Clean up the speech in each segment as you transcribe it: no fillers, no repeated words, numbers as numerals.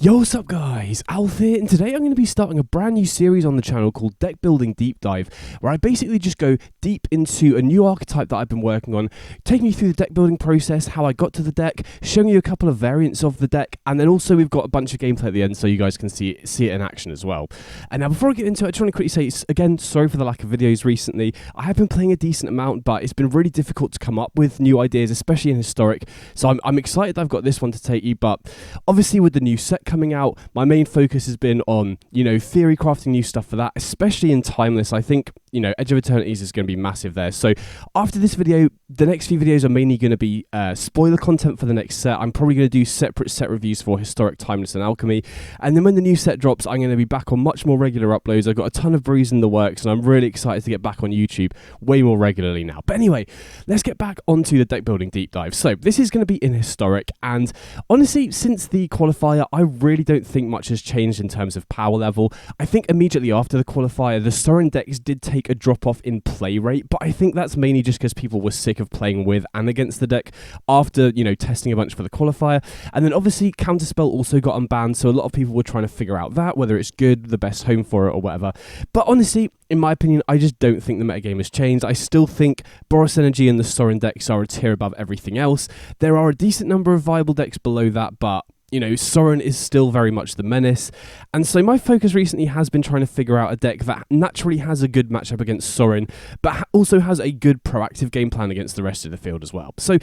Yo, what's up guys, Alf here, and today I'm going to be starting a brand new series on the channel called Deck Building Deep Dive, where I basically just go deep into a new archetype that I've been working on, taking you through the deck building process, how I got to the deck, showing you a couple of variants of the deck, and then also we've got a bunch of gameplay at the end so you guys can see it in action as well. And now before I get into it, I just want to quickly say, again, sorry for the lack of videos recently. I have been playing a decent amount, but it's been really difficult to come up with new ideas, especially in Historic, so I'm excited that I've got this one to take you, but obviously with the new set coming out, my main focus has been on, theory crafting new stuff for that, especially in Timeless. I think, Edge of Eternities is going to be massive there. So after this video, the next few videos are mainly going to be spoiler content for the next set. I'm probably going to do separate set reviews for Historic, Timeless and Alchemy. And then when the new set drops, I'm going to be back on much more regular uploads. I've got a ton of brews in the works and I'm really excited to get back on YouTube way more regularly now. But anyway, let's get back onto the deck building deep dive. So this is going to be in Historic, and honestly, since the qualifier, I really don't think much has changed in terms of power level. I think immediately after the qualifier, the Sorin decks did take a drop off in play rate, but I think that's mainly just because people were sick of playing with and against the deck after, testing a bunch for the qualifier. And then obviously Counterspell also got unbanned, so a lot of people were trying to figure out that, whether it's good, the best home for it or whatever. But honestly, in my opinion, I just don't think the metagame has changed. I still think Boros Energy and the Sorin decks are a tier above everything else. There are a decent number of viable decks below that, but Sorin is still very much the menace. And so my focus recently has been trying to figure out a deck that naturally has a good matchup against Sorin, but also has a good proactive game plan against the rest of the field as well. So,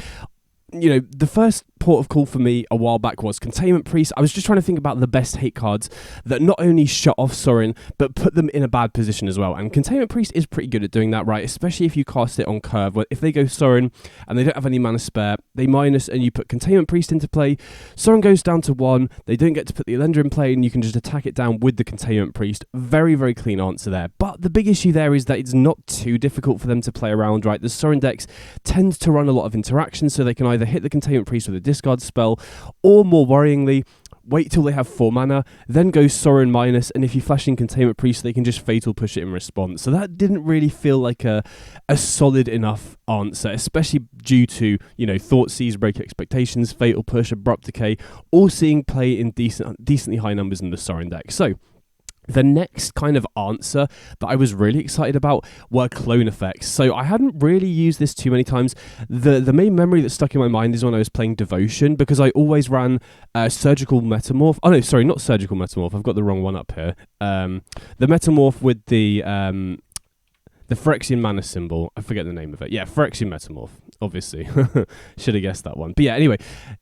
the first port of call for me a while back was Containment Priest. I was just trying to think about the best hate cards that not only shut off Sorin, but put them in a bad position as well. And Containment Priest is pretty good at doing that, right? Especially if you cast it on curve. If they go Sorin and they don't have any mana spare, they minus and you put Containment Priest into play. Sorin goes down to 1. They don't get to put the Elender in play and you can just attack it down with the Containment Priest. Very, very clean answer there. But the big issue there is that it's not too difficult for them to play around, right? The Sorin decks tend to run a lot of interactions, so they can either hit the Containment Priest with a discard spell, or more worryingly, wait till they have 4 mana, then go Sorin minus, and if you flash in Containment Priest, they can just Fatal Push it in response. So that didn't really feel like a solid enough answer, especially due to, Thoughtseize, Break Expectations, Fatal Push, Abrupt Decay, all seeing play in decently high numbers in the Sorin deck. So the next kind of answer that I was really excited about were clone effects. So I hadn't really used this too many times. The main memory that stuck in my mind is when I was playing Devotion, because I always ran Surgical Metamorph. Oh no, sorry, not Surgical Metamorph. I've got the wrong one up here. The Metamorph with the Phyrexian mana symbol. I forget the name of it. Yeah, Phyrexian Metamorph, obviously. Should have guessed that one. But yeah, anyway,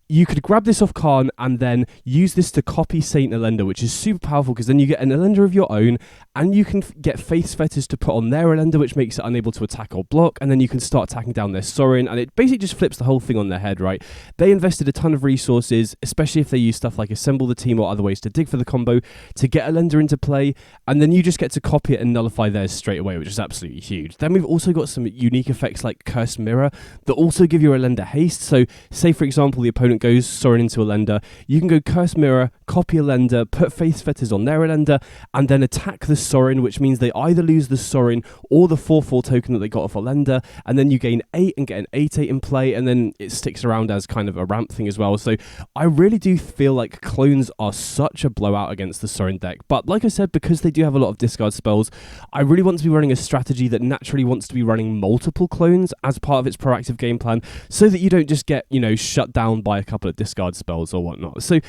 you could grab this off Karn and then use this to copy Saint Elender, which is super powerful because then you get an Elender of your own and you can get Faith's Fetters to put on their Elender, which makes it unable to attack or block, and then you can start attacking down their Sorin, and it basically just flips the whole thing on their head, right? They invested a ton of resources, especially if they use stuff like Assemble the Team or other ways to dig for the combo, to get Elender into play, and then you just get to copy it and nullify theirs straight away, which is absolutely huge. Then we've also got some unique effects like Cursed Mirror that also give your Elender haste. So say for example the opponent goes Sorin into Elender, you can go Cursed Mirror, copy Elender, put Faith's Fetters on their Elender, and then attack the Sorin, which means they either lose the Sorin or the 4/4 token that they got off Elender, and then you gain 8 and get an 8/8 in play, and then it sticks around as kind of a ramp thing as well. So I really do feel like clones are such a blowout against the Sorin deck, but like I said, because they do have a lot of discard spells, I really want to be running a strategy that naturally wants to be running multiple clones as part of its proactive game plan, so that you don't just get, shut down by a couple of discard spells or whatnot. So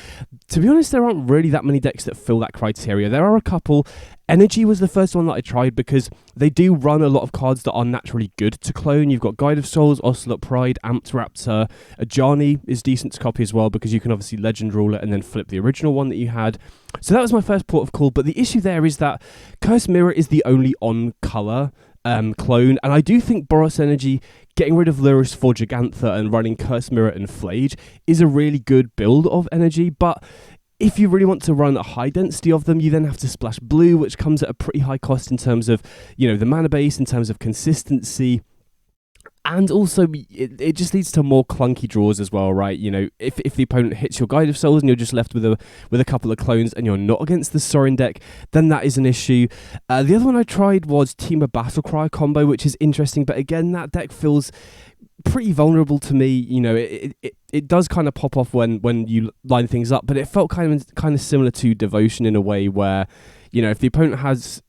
to be honest, there aren't really that many decks that fill that criteria. There are a couple. Energy was the first one that I tried because they do run a lot of cards that are naturally good to clone. You've got Guide of Souls, Ocelot Pride, Amped Raptor. Ajani is decent to copy as well because you can obviously Legend Rule it and then flip the original one that you had. So that was my first port of call, but the issue there is that Cursed Mirror is the only on-color clone, and I do think Boros Energy getting rid of Lurrus for Gigantha and running Cursed Mirror and Flage is a really good build of energy, but if you really want to run a high density of them, you then have to splash blue, which comes at a pretty high cost in terms of, the mana base, in terms of consistency. And also, it just leads to more clunky draws as well, right? If the opponent hits your Guide of Souls and you're just left with a couple of clones and you're not against the Sorin deck, then that is an issue. The other one I tried was Team of Battlecry combo, which is interesting, but again, that deck feels pretty vulnerable to me. You know, it does kind of pop off when you line things up, but it felt kind of similar to Devotion in a way where, you know, if the opponent has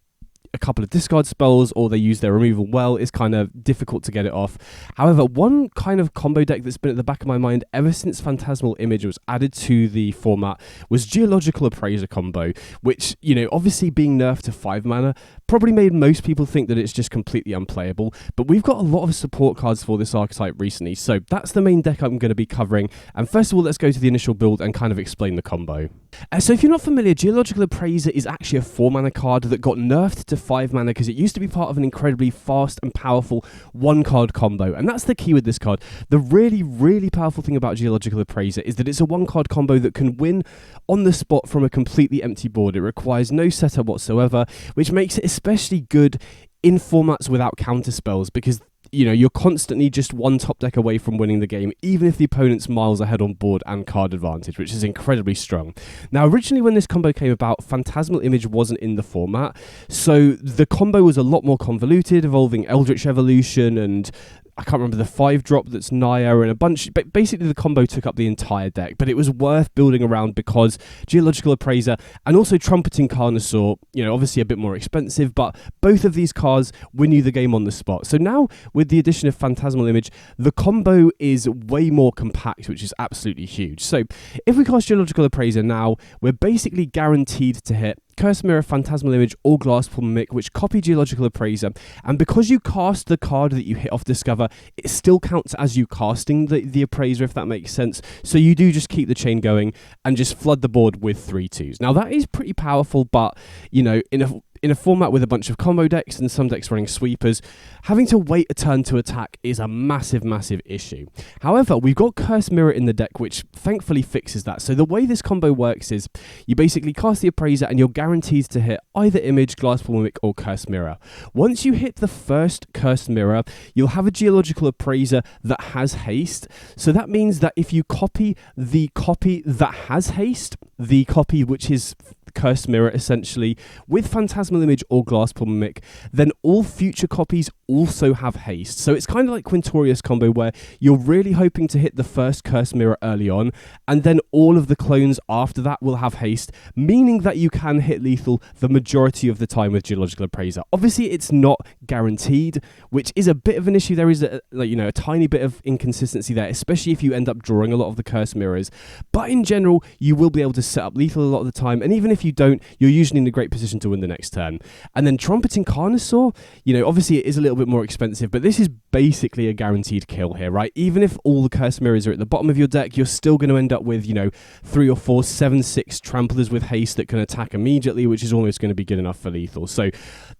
a couple of discard spells or they use their removal well, it's kind of difficult to get it off. However, one kind of combo deck that's been at the back of my mind ever since Phantasmal Image was added to the format was Geological Appraiser combo, which, you know, obviously being nerfed to 5 mana probably made most people think that it's just completely unplayable, but we've got a lot of support cards for this archetype recently, so that's the main deck I'm going to be covering. And first of all, let's go to the initial build and kind of explain the combo. So if you're not familiar, Geological Appraiser is actually a 4 mana card that got nerfed to 5 mana because it used to be part of an incredibly fast and powerful 1 card combo, and that's the key with this card. The really, really powerful thing about Geological Appraiser is that it's a 1 card combo that can win on the spot from a completely empty board. It requires no setup whatsoever, which makes it especially good in formats without counter spells, because, you know, you're constantly just one top deck away from winning the game, even if the opponent's miles ahead on board and card advantage, which is incredibly strong. Now, originally when this combo came about, Phantasmal Image wasn't in the format, so the combo was a lot more convoluted, involving Eldritch Evolution and I can't remember the 5-drop that's Naya and a bunch. But basically, the combo took up the entire deck, but it was worth building around because Geological Appraiser and also Trumpeting Carnosaur, you know, obviously a bit more expensive, but both of these cards win you the game on the spot. So now, with the addition of Phantasmal Image, the combo is way more compact, which is absolutely huge. So if we cast Geological Appraiser now, we're basically guaranteed to hit Curse Mirror, Phantasmal Image, or Glasspool Mimic, which copy Geological Appraiser, and because you cast the card that you hit off Discover, it still counts as you casting the Appraiser, if that makes sense. So you do just keep the chain going and just flood the board with 3/2s. Now that is pretty powerful, but, you know, in a format with a bunch of combo decks and some decks running sweepers, having to wait a turn to attack is a massive, massive issue. However, we've got Curse Mirror in the deck, which thankfully fixes that. So the way this combo works is you basically cast the Appraiser and you're guaranteed to hit either Image, Glasspool Mimic, or Curse Mirror. Once you hit the first Curse Mirror, you'll have a Geological Appraiser that has haste. So that means that if you copy the copy that has haste, the copy which is Curse Mirror essentially, with Phantasmal Image or Glasspool Mimic, then all future copies also have haste. So it's kind of like Quintorius combo, where you're really hoping to hit the first Curse Mirror early on, and then all of the clones after that will have haste, meaning that you can hit lethal the majority of the time with Geological Appraiser. Obviously, it's not guaranteed, which is a bit of an issue. There is a tiny bit of inconsistency there, especially if you end up drawing a lot of the Curse Mirrors. But in general, you will be able to set up lethal a lot of the time, and even if you don't, you're usually in a great position to win the next turn. And then Trumpeting Carnosaur, you know, obviously it is a little bit more expensive, but this is basically a guaranteed kill here, right? Even if all the Curse Mirrors are at the bottom of your deck, you're still going to end up with, you know, 3 or 4 7/6 tramplers with haste that can attack immediately, which is almost going to be good enough for lethal. So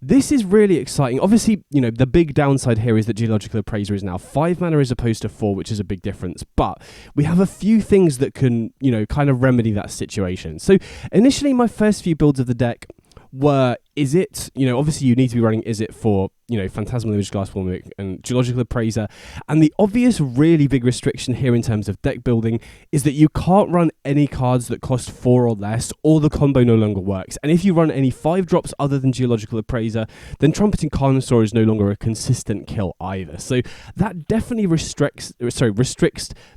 this is really exciting. Obviously, you know, the big downside here is that Geological Appraiser is now 5 mana as opposed to 4, which is a big difference, but we have a few things that can, you know, kind of remedy that situation. So initially, my first few builds of the deck were Izzet. You know, obviously you need to be running Izzet for, you know, Phantasmal Image, Glasspool Mimic, and Geological Appraiser. And the obvious really big restriction here in terms of deck building is that you can't run any cards that cost 4 or less, or the combo no longer works. And if you run any 5-drops other than Geological Appraiser, then Trumpeting Carnosaur is no longer a consistent kill either. So that definitely restricts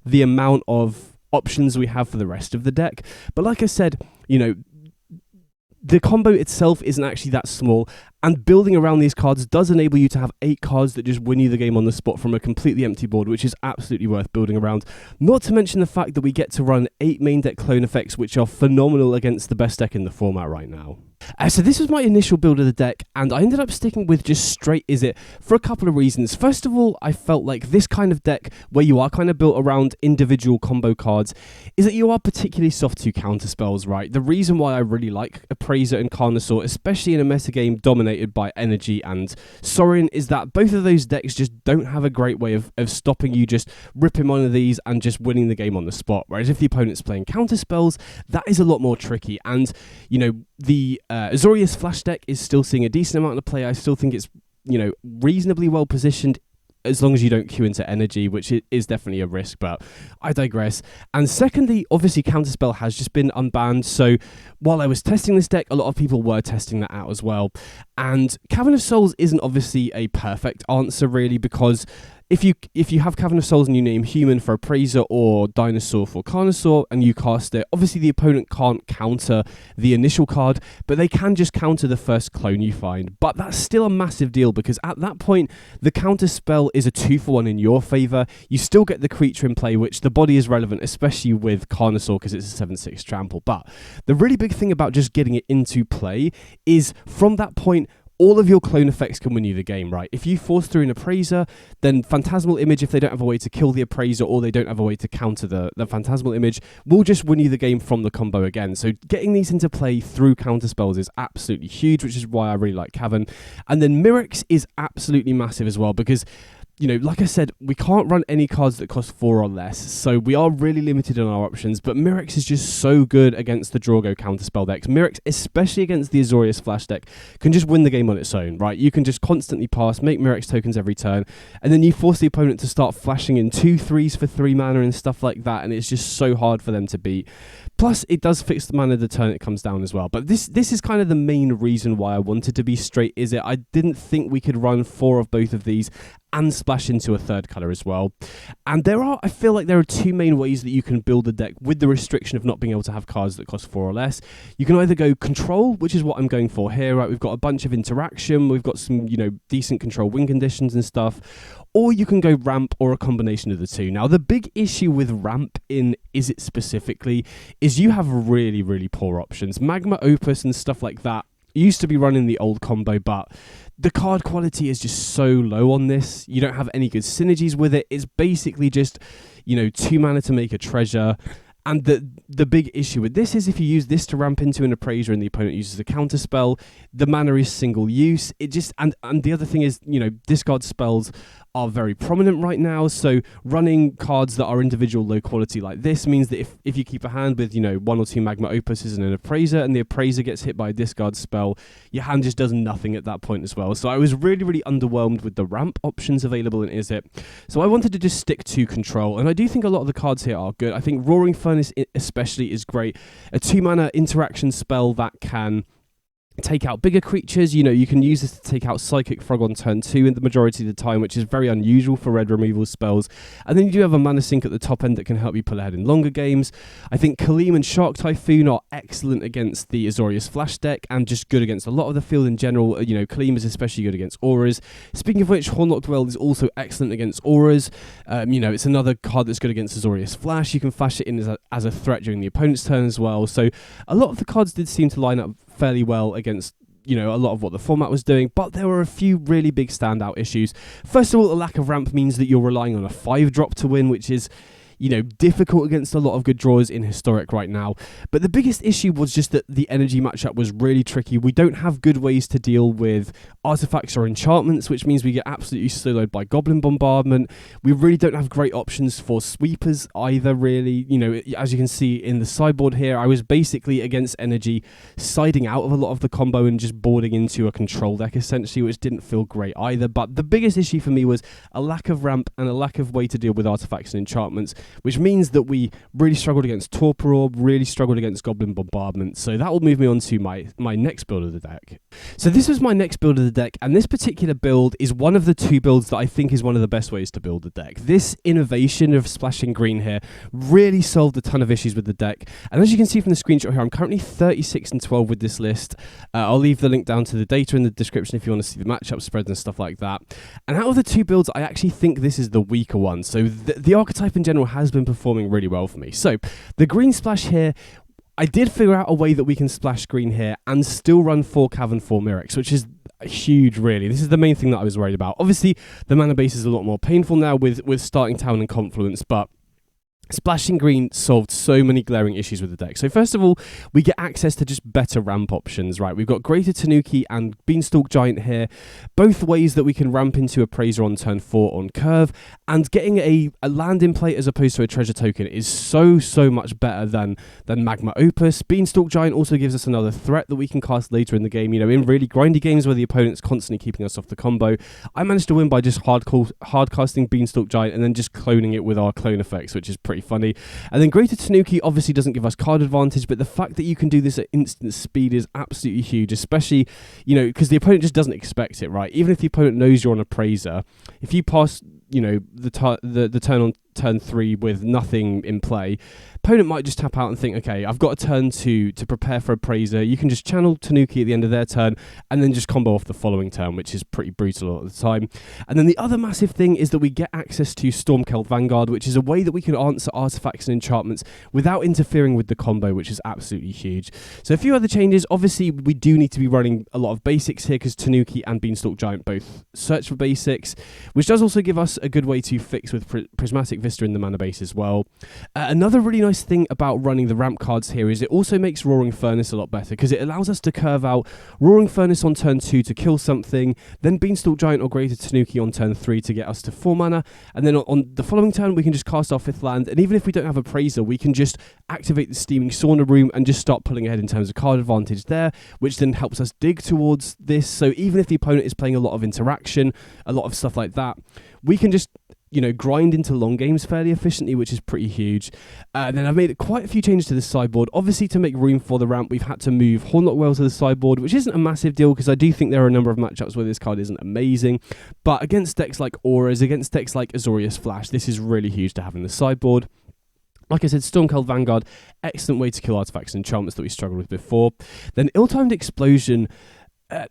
the amount of options we have for the rest of the deck. But like I said, you know, the combo itself isn't actually that small, and building around these cards does enable you to have 8 cards that just win you the game on the spot from a completely empty board, which is absolutely worth building around. Not to mention the fact that we get to run 8 main deck clone effects, which are phenomenal against the best deck in the format right now. So this was my initial build of the deck, and I ended up sticking with just straight Izzet for a couple of reasons. First of all, I felt like this kind of deck, where you are kind of built around individual combo cards, is that you are particularly soft to counter spells, right? The reason why I really like Appraiser and Carnosaur, especially in a metagame dominated by Energy and Sorin, is that both of those decks just don't have a great way of stopping you just ripping one of these and just winning the game on the spot. Whereas if the opponent's playing counter spells, that is a lot more tricky. And, you know, the Azorius Flash deck is still seeing a decent amount of play. I still think it's, you know, reasonably well positioned, as long as you don't queue into Energy, which is definitely a risk, but I digress. And secondly, obviously Counterspell has just been unbanned, so while I was testing this deck, a lot of people were testing that out as well. And Cavern of Souls isn't obviously a perfect answer, really, because if you have Cavern of Souls and you name Human for Appraiser or Dinosaur for Carnosaur and you cast it, obviously the opponent can't counter the initial card, but they can just counter the first clone you find. But that's still a massive deal, because at that point the counter spell is a 2-for-1 in your favour. You still get the creature in play, which the body is relevant, especially with Carnosaur because it's a 7/6 trample. But the really big thing about just getting it into play is from that point, all of your clone effects can win you the game, right? If you force through an Appraiser, then Phantasmal Image, if they don't have a way to kill the Appraiser or they don't have a way to counter the Phantasmal Image, will just win you the game from the combo again. So getting these into play through counter spells is absolutely huge, which is why I really like Cavern. And then Mirrex is absolutely massive as well, because like I said, we can't run any cards that cost 4 or less, so we are really limited on our options, but Mirrex is just so good against the Draw-Go counterspell decks. Mirrex, especially against the Azorius Flash deck, can just win the game on its own, right? You can just constantly pass, make Mirrex tokens every turn, and then you force the opponent to start flashing in 2/3s for 3 mana and stuff like that, and it's just so hard for them to beat. Plus, it does fix the mana the turn it comes down as well. But this is kind of the main reason why I wanted to be straight, is it? I didn't think we could run 4 of both of these and splash into a third colour as well. And I feel like there are 2 main ways that you can build a deck with the restriction of not being able to have cards that cost 4 or less. You can either go control, which is what I'm going for here, right? We've got a bunch of interaction, we've got some, decent control win conditions and stuff. Or you can go ramp, or a combination of the two. Now, the big issue with ramp in Izzet specifically is you have really, really poor options. Magma Opus and stuff like that used to be running the old combo, but the card quality is just so low on this. You don't have any good synergies with it. It's basically just, 2 mana to make a treasure. And the big issue with this is if you use this to ramp into an Appraiser and the opponent uses a counter spell, the mana is single use. It just and the other thing is, discard spells are very prominent right now, so running cards that are individual low quality like this means that if you keep a hand with 1 or 2 Magma Opuses and an Appraiser, and the Appraiser gets hit by a discard spell, your hand just does nothing at that point as well. So I was really, really underwhelmed with the ramp options available in Izzet. So I wanted to just stick to control, and I do think a lot of the cards here are good. I think Roaring Furnace especially is great. A 2 mana interaction spell that can take out bigger creatures. You can use this to take out Psychic Frog on turn 2 in the majority of the time, which is very unusual for red removal spells. And then you do have a mana sink at the top end that can help you pull ahead in longer games. I think Kaleem and Shark Typhoon are excellent against the Azorius Flash deck and just good against a lot of the field in general. Kaleem is especially good against auras. Speaking of which, Hornlocked Well is also excellent against auras. It's another card that's good against Azorius Flash. You can flash it in as a threat during the opponent's turn as well. So a lot of the cards did seem to line up fairly well against a lot of what the format was doing, but there were a few really big standout issues. First of all, a lack of ramp means that you're relying on a 5-drop to win, which is difficult against a lot of good drawers in Historic right now. But the biggest issue was just that the energy matchup was really tricky. We don't have good ways to deal with artifacts or enchantments, which means we get absolutely soloed by Goblin Bombardment. We really don't have great options for sweepers either, really. As you can see in the sideboard here, I was basically against energy, siding out of a lot of the combo and just boarding into a control deck, essentially, which didn't feel great either. But the biggest issue for me was a lack of ramp and a lack of way to deal with artifacts and enchantments, which means that we really struggled against Torpor Orb, really struggled against Goblin Bombardment. So that will move me on to my next build of the deck. So this was my next build of the deck, and this particular build is one of the 2 builds that I think is one of the best ways to build the deck. This innovation of splashing green here really solved a ton of issues with the deck. And as you can see from the screenshot here, I'm currently 36-12 with this list. I'll leave the link down to the data in the description if you want to see the matchup spreads and stuff like that. And out of the 2 builds, I actually think this is the weaker one. So the archetype in general has been performing really well for me. So the green splash here, I did figure out a way that we can splash green here and still run 4 Cavern, 4 Mirrex, which is huge, really. This is the main thing that I was worried about. Obviously, the mana base is a lot more painful now with starting Town and Confluence, but splashing green solved so many glaring issues with the deck. So first of all, we get access to just better ramp options, right? We've got Greater Tanuki and Beanstalk Giant here, both ways that we can ramp into Appraiser on turn 4 on curve, and getting a land in play as opposed to a treasure token is so much better than Magma Opus. Beanstalk Giant also gives us another threat that we can cast later in the game. In really grindy games where the opponent's constantly keeping us off the combo, I managed to win by just hard casting Beanstalk Giant and then just cloning it with our clone effects, which is pretty funny. And then Greater Tanuki obviously doesn't give us card advantage, but the fact that you can do this at instant speed is absolutely huge, especially, because the opponent just doesn't expect it, right? Even if the opponent knows you're on Appraiser, if you pass the turn on turn 3 with nothing in play, opponent might just tap out and think, okay, I've got a turn to prepare for Appraiser. You can just channel Tanuki at the end of their turn and then just combo off the following turn, which is pretty brutal a lot of the time. And then the other massive thing is that we get access to Stormkeld Vanguard, which is a way that we can answer artifacts and enchantments without interfering with the combo, which is absolutely huge. So a few other changes. Obviously, we do need to be running a lot of basics here because Tanuki and Beanstalk Giant both search for basics, which does also give us a good way to fix with Prismatic Vista in the mana base as well. Another really nice thing about running the ramp cards here is it also makes Roaring Furnace a lot better because it allows us to curve out Roaring Furnace on turn 2 to kill something, then Beanstalk Giant or Greater Tanuki on turn 3 to get us to 4 mana, and then on the following turn we can just cast our 5th land, and even if we don't have Appraiser, we can just activate the Steaming Sauna Room and just start pulling ahead in terms of card advantage there, which then helps us dig towards this. So even if the opponent is playing a lot of interaction, a lot of stuff like that, we can just grind into long games fairly efficiently, which is pretty huge. Then I've made quite a few changes to the sideboard. Obviously, to make room for the ramp, we've had to move Hornlock Well to the sideboard, which isn't a massive deal because I do think there are a number of matchups where this card isn't amazing. But against decks like Auras, against decks like Azorius Flash, this is really huge to have in the sideboard. Like I said, Stormkeld Vanguard, excellent way to kill artifacts and enchantments that we struggled with before. Then Ill-Timed Explosion.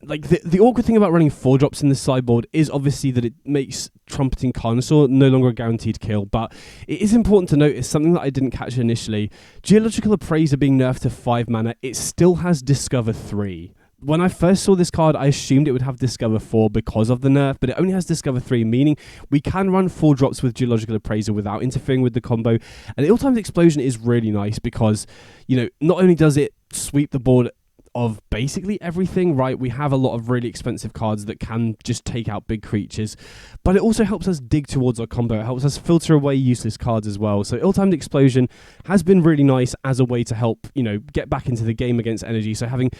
The awkward thing about running 4-drops in the sideboard is obviously that it makes Trumpeting Carnosaur no longer a guaranteed kill, but it is important to notice something that I didn't catch initially. Geological Appraiser being nerfed to 5 mana, it still has Discover 3. When I first saw this card, I assumed it would have Discover 4 because of the nerf, but it only has Discover 3, meaning we can run 4-drops with Geological Appraiser without interfering with the combo. And Ill-Timed Explosion is really nice because, not only does it sweep the board of basically everything, right? We have a lot of really expensive cards that can just take out big creatures, but it also helps us dig towards our combo. It helps us filter away useless cards as well. So Ill-Timed Explosion has been really nice as a way to help, get back into the game against energy. So having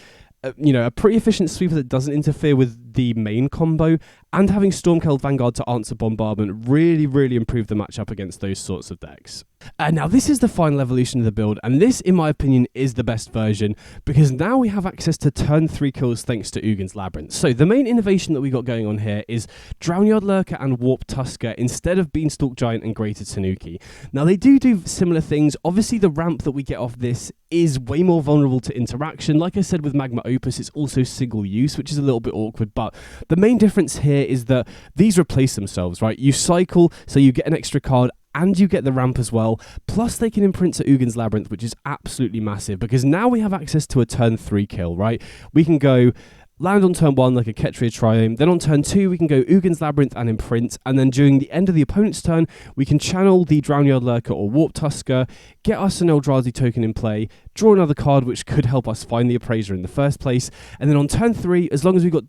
a pretty efficient sweeper that doesn't interfere with the main combo, and having Stormkeld Vanguard to answer Bombardment really, really improved the matchup against those sorts of decks. Now, this is the final evolution of the build, and this, in my opinion, is the best version, because now we have access to turn 3 kills thanks to Ugin's Labyrinth. So the main innovation that we got going on here is Drownyard Lurker and Warp Tusker instead of Beanstalk Giant and Greater Tanuki. Now, they do similar things. Obviously, the ramp that we get off this is way more vulnerable to interaction. Like I said with Magma Opus, it's also single use, which is a little bit awkward, but the main difference here is that these replace themselves, right? You cycle, so you get an extra card, and you get the ramp as well, plus they can imprint to Ugin's Labyrinth, which is absolutely massive, because now we have access to a turn 3 kill, right? We can go land on turn 1 like a Ketria Triome, then on turn 2 we can go Ugin's Labyrinth and imprint, and then during the end of the opponent's turn we can channel the Drownyard Lurker or Warp Tusker, get us an Eldrazi token in play, draw another card which could help us find the Appraiser in the first place, and then on turn 3, as long as we've got,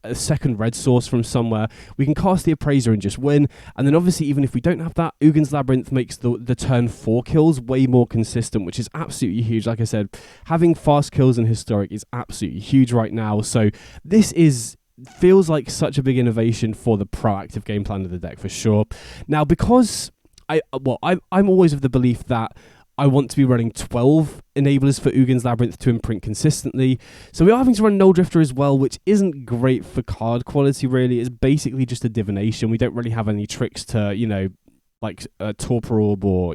a second red source from somewhere, we can cast the Appraiser and just win. And then obviously, even if we don't have that, Ugin's Labyrinth makes the turn 4 kills way more consistent, which is absolutely huge. Like I said, having fast kills in Historic is absolutely huge right now. So this feels like such a big innovation for the proactive game plan of the deck for sure. Now, because I'm always of the belief that I want to be running 12 enablers for Ugin's Labyrinth to imprint consistently. So we are having to run Null Drifter as well, which isn't great for card quality really. It's basically just a divination. We don't really have any tricks to, like Torpor Orb or,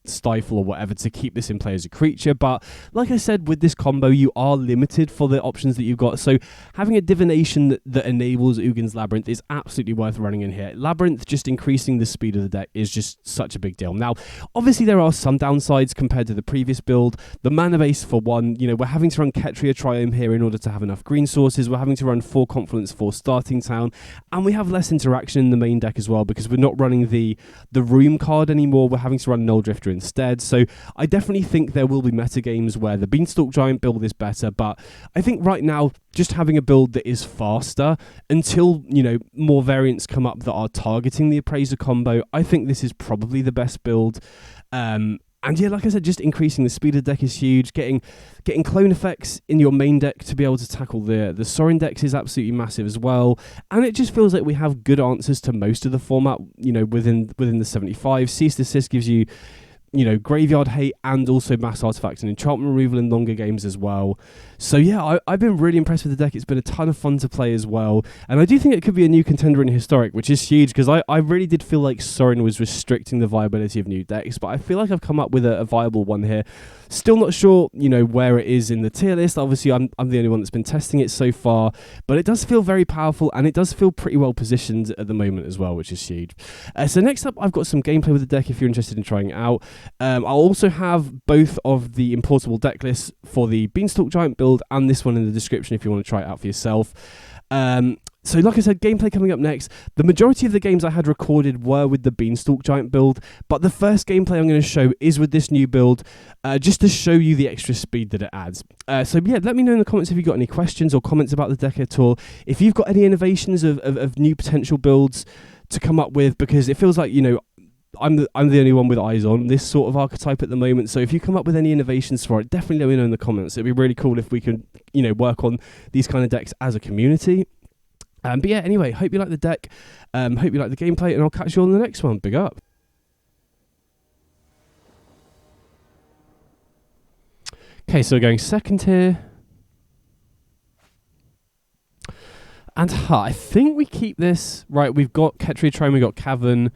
Stifle or whatever to keep this in play as a creature. But like I said, with this combo, you are limited for the options that you've got. So having a divination that enables Ugin's Labyrinth is absolutely worth running in here. Labyrinth just increasing the speed of the deck is just such a big deal. Now, obviously there are some downsides compared to the previous build. The mana base for one, we're having to run Ketria Triome here in order to have enough green sources. We're having to run 4 Confluence, 4 Starting Town, and we have less interaction in the main deck as well because we're not running the room card anymore. We're having to run Null Drifter instead. So I definitely think there will be meta games where the Beanstalk Giant build is better, but I think right now just having a build that is faster until more variants come up that are targeting the Appraiser combo, I think this is probably the best build. And yeah, like I said, just increasing the speed of the deck is huge. Getting clone effects in your main deck to be able to tackle the Sorin decks is absolutely massive as well. And it just feels like we have good answers to most of the format, within the 75. Cease Desist gives you Graveyard Hate and also Mass Artifacts and Enchantment Removal in longer games as well. So yeah, I've been really impressed with the deck. It's been a ton of fun to play as well. And I do think it could be a new contender in Historic, which is huge, because I really did feel like Sorin was restricting the viability of new decks, but I feel like I've come up with a viable one here. Still not sure, where it is in the tier list. Obviously, I'm the only one that's been testing it so far, but it does feel very powerful, and it does feel pretty well positioned at the moment as well, which is huge. So next up, I've got some gameplay with the deck if you're interested in trying it out. I'll also have both of the importable deck lists for the Beanstalk Giant build and this one in the description if you want to try it out for yourself. So like I said, gameplay coming up next. The majority of the games I had recorded were with the Beanstalk Giant build, but the first gameplay I'm going to show is with this new build, just to show you the extra speed that it adds. So yeah, let me know in the comments if you've got any questions or comments about the deck at all. If you've got any innovations of new potential builds to come up with, because it feels like, I'm the only one with eyes on this sort of archetype at the moment. So if you come up with any innovations for it, definitely let me know in the comments. It'd be really cool if we could, work on these kind of decks as a community. But yeah, anyway, hope you like the deck, hope you like the gameplay, and I'll catch you on the next one. Big up. Okay, so we're going second here. And I think we keep this. Right, we've got Ketria, we've got Cavern,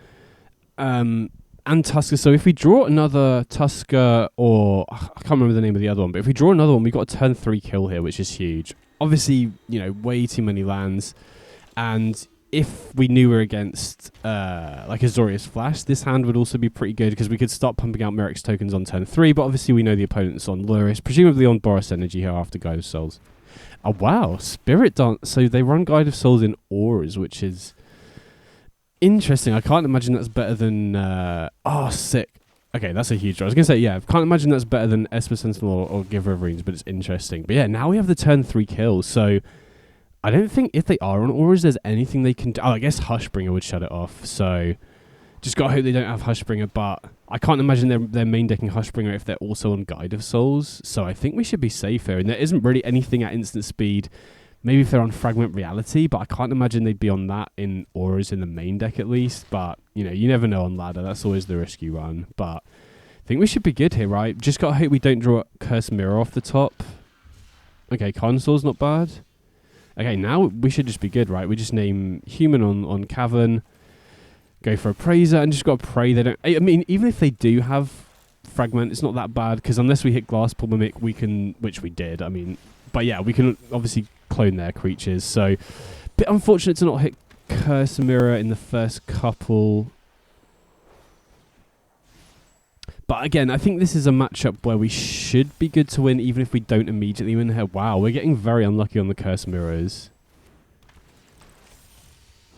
and Tusker. So if we draw another Tusker, or I can't remember the name of the other one, but if we draw another one, we've got a turn 3 kill here, which is huge. Obviously, way too many lands. And if we knew we were against like Azorius Flash, this hand would also be pretty good, because we could start pumping out Merrick's tokens on turn 3, but obviously we know the opponent's on Luris, presumably on Boros Energy here after Guide of Souls. Oh wow, Spirit Dance. So they run Guide of Souls in Auras, which is interesting. I can't imagine that's better than... sick. Okay, that's a huge draw. I was going to say, yeah, I can't imagine that's better than Esper Sentinel or Giver of Runes, but it's interesting. But yeah, now we have the turn 3 kill, so I don't think if they are on Auras, there's anything they can do. Oh, I guess Hushbringer would shut it off, so just got to hope they don't have Hushbringer, but I can't imagine they're main decking Hushbringer if they're also on Guide of Souls, so I think we should be safe here, and there isn't really anything at instant speed. Maybe if they're on Fragment Reality, but I can't imagine they'd be on that in Auras in the main deck at least. But, you never know on Ladder. That's always the risk you run. But I think we should be good here, right? Just got to hope we don't draw Curse Mirror off the top. Okay, Carnosaur's not bad. Okay, now we should just be good, right? We just name Human on Cavern, go for Appraiser, and just got to pray they don't... I mean, even if they do have Fragment, it's not that bad, because unless we hit Glasspool Mimic, we can... Which we did, I mean... But yeah, we can obviously clone their creatures, so bit unfortunate to not hit Curse Mirror in the first couple. But again, I think this is a matchup where we should be good to win, even if we don't immediately win here. Wow, we're getting very unlucky on the Curse Mirrors.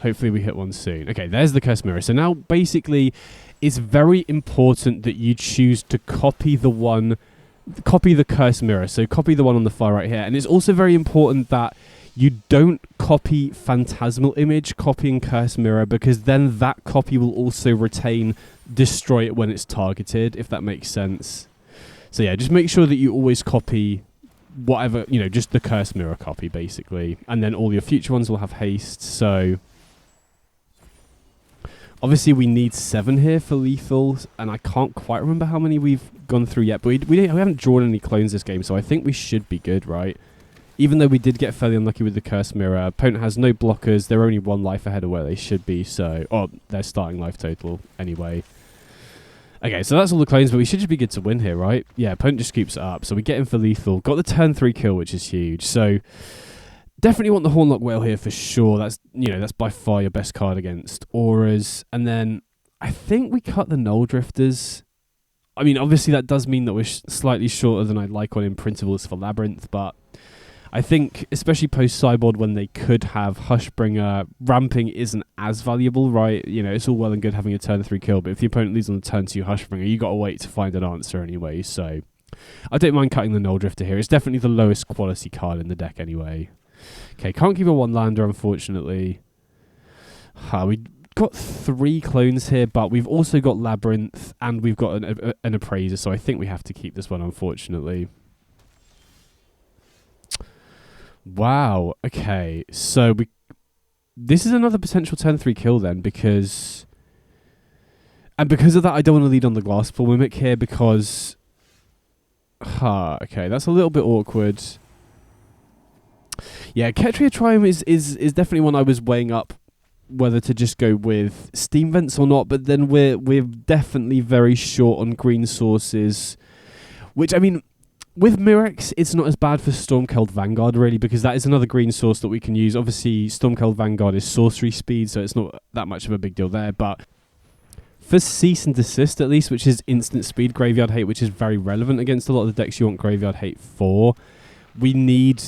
Hopefully we hit one soon. Okay, there's the Curse Mirror. So now basically it's very important that you choose to copy the Curse Mirror, so copy the one on the far right here. And it's also very important that you don't copy Phantasmal Image copying Curse Mirror, because then that copy will also retain Destroy It when it's targeted, if that makes sense. So yeah, just make sure that you always copy whatever, just the Curse Mirror copy basically, and then all your future ones will have haste. So obviously we need 7 here for lethal, and I can't quite remember how many we've gone through yet, but we haven't drawn any clones this game, so I think we should be good, right? Even though we did get fairly unlucky with the Curse Mirror, opponent has no blockers, they're only 1 life ahead of where they should be, so... Or their starting life total, anyway. Okay, so that's all the clones, but we should just be good to win here, right? Yeah, opponent just scoops it up, so we get him for lethal. Got the turn 3 kill, which is huge, so... Definitely want the Hornlock Whale here for sure. That's that's by far your best card against Auras. And then I think we cut the Null Drifters. I mean, obviously that does mean that we're slightly shorter than I'd like on Imprintables for Labyrinth, but I think, especially post-Sideboard when they could have Hushbringer, ramping isn't as valuable, right? It's all well and good having a turn 3 kill, but if the opponent leads on the turn 2 Hushbringer, you got to wait to find an answer anyway. So I don't mind cutting the Null Drifter here. It's definitely the lowest quality card in the deck anyway. Okay, can't keep a 1-lander, unfortunately. We got 3 clones here, but we've also got Labyrinth, and we've got an Appraiser, so I think we have to keep this one, unfortunately. Wow, okay, so this is another potential turn 3 kill then, because... And because of that, I don't want to lead on the Glassful Mimic here because... okay, that's a little bit awkward. Yeah, Ketria Triome is definitely one I was weighing up whether to just go with Steam Vents or not, but then we're definitely very short on green sources, which, I mean, with Mirex, it's not as bad for Stormkeld Vanguard, really, because that is another green source that we can use. Obviously, Stormkeld Vanguard is sorcery speed, so it's not that much of a big deal there, but for Cease and Desist, at least, which is instant speed Graveyard Hate, which is very relevant against a lot of the decks you want Graveyard Hate for, we need,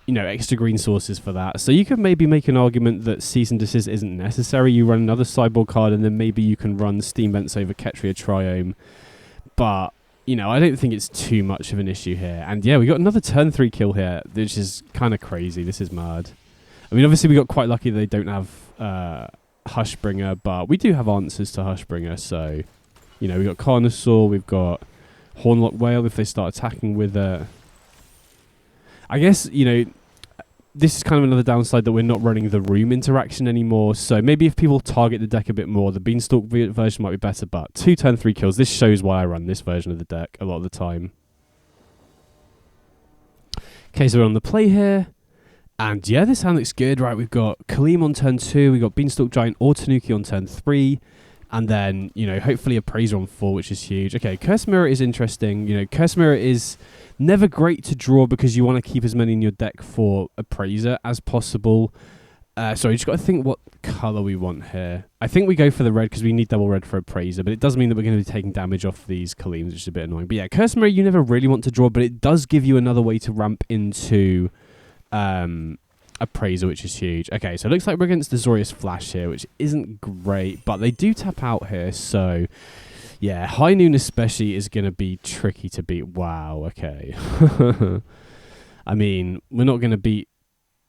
you know, extra green sources for that. So you could maybe make an argument that Cease and Desist isn't necessary. You run another sideboard card, and then maybe you can run Steam Vents over Ketria Triome, but... you know, I don't think it's too much of an issue here. And yeah, we got another turn 3 kill here, which is kind of crazy. This is mad. I mean, obviously we got quite lucky they don't have Hushbringer, but we do have answers to Hushbringer. So, you know, we got Carnosaur, we've got Hornlock Whale if they start attacking with I guess, you know, this is kind of another downside that we're not running the room interaction anymore. So maybe if people target the deck a bit more, the Beanstalk version might be better. But 2 turn 3 kills. This shows why I run this version of the deck a lot of the time. Okay, so we're on the play here. And yeah, this hand looks good, right? We've got Kaleem on turn 2. We've got Beanstalk Giant or Tanuki on turn 3. And then, you know, hopefully Appraiser on 4, which is huge. Okay, Curse Mirror is interesting. You know, Curse Mirror is never great to draw because you want to keep as many in your deck for Appraiser as possible. So you just got to think what colour we want here. I think we go for the red because we need double red for Appraiser, but it does mean that we're going to be taking damage off these Kaleems, which is a bit annoying. But yeah, Curse Mirror you never really want to draw, but it does give you another way to ramp into Appraiser, which is huge. Okay, so it looks like we're against the Azorius Flash here, which isn't great, but they do tap out here, so yeah, High Noon especially is going to be tricky to beat. Wow, okay. I mean, we're not going to beat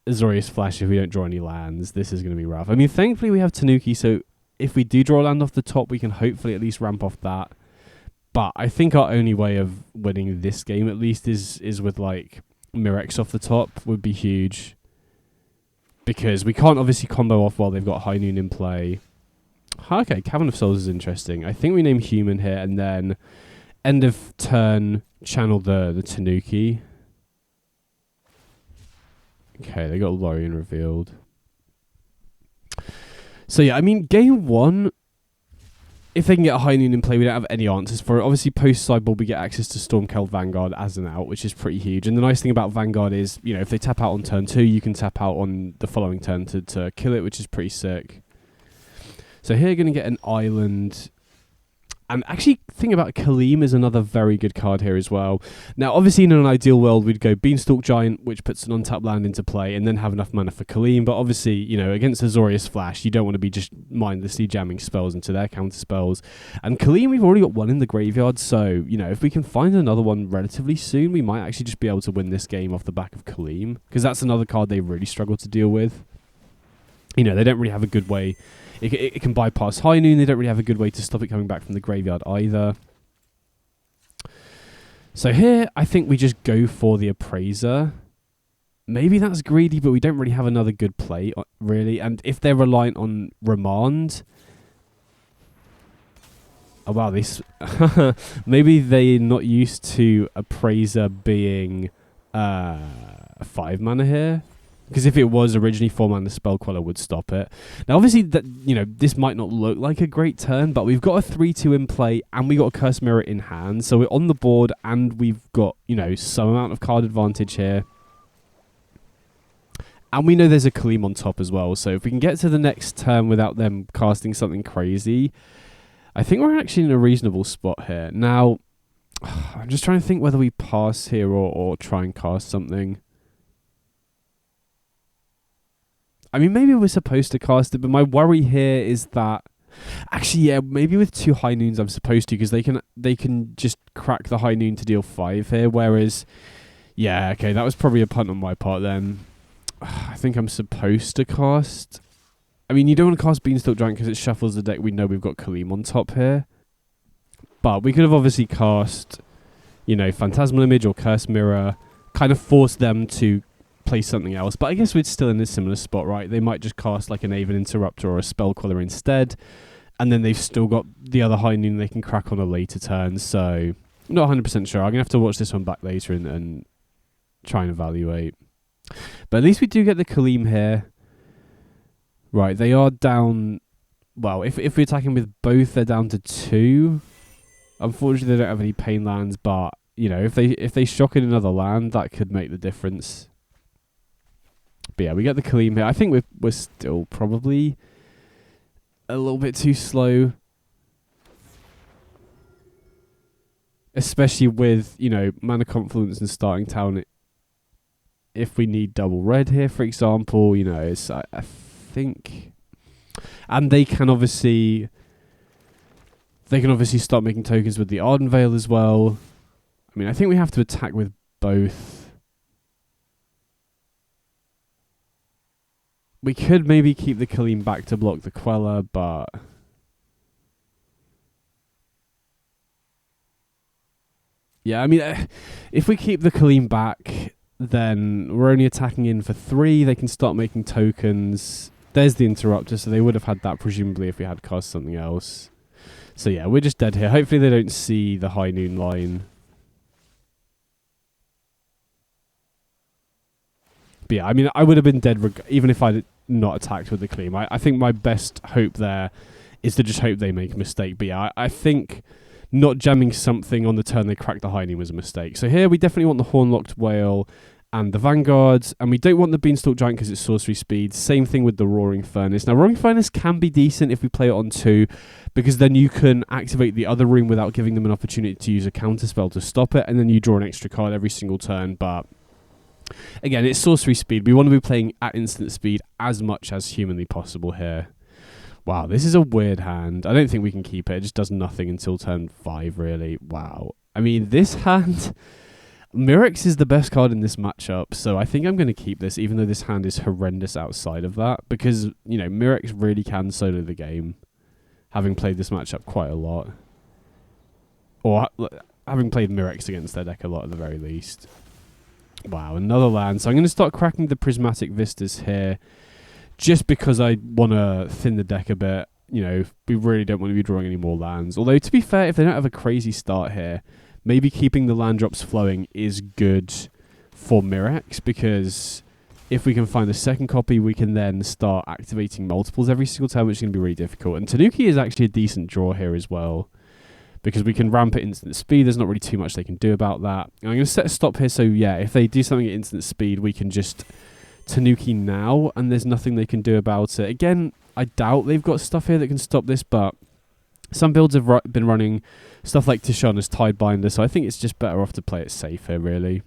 Azorius Flash if we don't draw any lands. This is going to be rough. I mean, thankfully we have Tanuki, so if we do draw a land off the top, we can hopefully at least ramp off that. But I think our only way of winning this game, at least, is with, like, Mirex off the top would be huge. Because we can't obviously combo off while they've got High Noon in play. Okay, Cavern of Souls is interesting. I think we name Human here, and then end of turn, channel the Tanuki. Okay, they got Lorien revealed. So yeah, I mean, game 1, if they can get a High Noon in play, we don't have any answers for it. Obviously, post-sideboard, we get access to Stormkeld Vanguard as an out, which is pretty huge. And the nice thing about Vanguard is, you know, if they tap out on turn 2, you can tap out on the following turn to kill it, which is pretty sick. So here, going to get an island. And actually, think about Kaleem is another very good card here as well. Now, obviously, in an ideal world, we'd go Beanstalk Giant, which puts an untapped land into play, and then have enough mana for Kaleem. But obviously, you know, against Azorius Flash, you don't want to be just mindlessly jamming spells into their counter spells. And Kaleem, we've already got one in the graveyard, so, you know, if we can find another one relatively soon, we might actually just be able to win this game off the back of Kaleem, because that's another card they really struggle to deal with. You know, they don't really have a good way. It can bypass High Noon. They don't really have a good way to stop it coming back from the graveyard either. So here, I think we just go for the Appraiser. Maybe that's greedy, but we don't really have another good play, really. And if they're reliant on Remand... oh, wow, this maybe they're not used to Appraiser being 5 mana here. Because if it was originally 4 mana, the Spell Queller would stop it. Now, obviously, that, you know, this might not look like a great turn, but we've got a 3-2 in play, and we got a Curse Mirror in hand. So we're on the board, and we've got, you know, some amount of card advantage here. And we know there's a Kaleem on top as well. So if we can get to the next turn without them casting something crazy, I think we're actually in a reasonable spot here. Now, I'm just trying to think whether we pass here or try and cast something. I mean, maybe we're supposed to cast it, but my worry here is that... actually, yeah, maybe with 2 High Noons I'm supposed to, because they can just crack the High Noon to deal 5 here, whereas... yeah, okay, that was probably a punt on my part then. I think I'm supposed to cast... I mean, you don't want to cast Beanstalk Giant because it shuffles the deck. We know we've got Kaleem on top here. But we could have obviously cast, you know, Phantasmal Image or Curse Mirror, kind of force them to play something else. But I guess we're still in a similar spot, right? They might just cast like an Aven Interrupter or a Spell Queller instead. And then they've still got the other High Noon they can crack on a later turn. So, I'm not 100% sure. I'm going to have to watch this one back later and try and evaluate. But at least we do get the Kaleem here. Right, they are down... Well, if we're attacking with both, they're down to 2. Unfortunately, they don't have any pain lands, but, you know, if they shock in another land, that could make the difference. But yeah, we get the Kaleem here. I think we're still probably a little bit too slow. Especially with, you know, Mana Confluence and Starting Town. If we need double red here, for example, you know, it's, I think... And they can obviously start making tokens with the Arden Veil as well. I mean, I think we have to attack with both. We could maybe keep the Kaleem back to block the Queller, but... Yeah, I mean, if we keep the Kaleem back, then we're only attacking in for 3. They can start making tokens. There's the Interrupter, so they would have had that presumably if we had cast something else. So yeah, we're just dead here. Hopefully they don't see the High Noon line. But yeah, I mean, I would have been dead even if I'd not attacked with the Kaleem. I think my best hope there is to just hope they make a mistake. But yeah, I think not jamming something on the turn they cracked the High Noon was a mistake. So here we definitely want the Hornlocked Whale and the Vanguard, and we don't want the Beanstalk Giant because it's sorcery speed. Same thing with the Roaring Furnace. Now, Roaring Furnace can be decent if we play it on 2, because then you can activate the other room without giving them an opportunity to use a counterspell to stop it, and then you draw an extra card every single turn. But again, it's sorcery speed. We want to be playing at instant speed as much as humanly possible here. Wow, this is a weird hand. I don't think we can keep it. It just does nothing until turn 5, really. Wow. I mean, this hand... Mirrex is the best card in this matchup, so I think I'm going to keep this, even though this hand is horrendous outside of that, because, you know, Mirrex really can solo the game, having played this matchup quite a lot. Or having played Mirrex against their deck a lot at the very least. Wow, another land. So I'm going to start cracking the Prismatic Vistas here, just because I want to thin the deck a bit. You know, we really don't want to be drawing any more lands. Although, to be fair, if they don't have a crazy start here, maybe keeping the land drops flowing is good for Mirrex, because if we can find a second copy, we can then start activating multiples every single time, which is going to be really difficult. And Tanuki is actually a decent draw here as well, because we can ramp at instant speed. There's not really too much they can do about that. And I'm going to set a stop here, so yeah, if they do something at instant speed, we can just Tanuki now, and there's nothing they can do about it. Again, I doubt they've got stuff here that can stop this, but some builds have been running stuff like Tishon as Tidebinder, so I think it's just better off to play it safe here, really.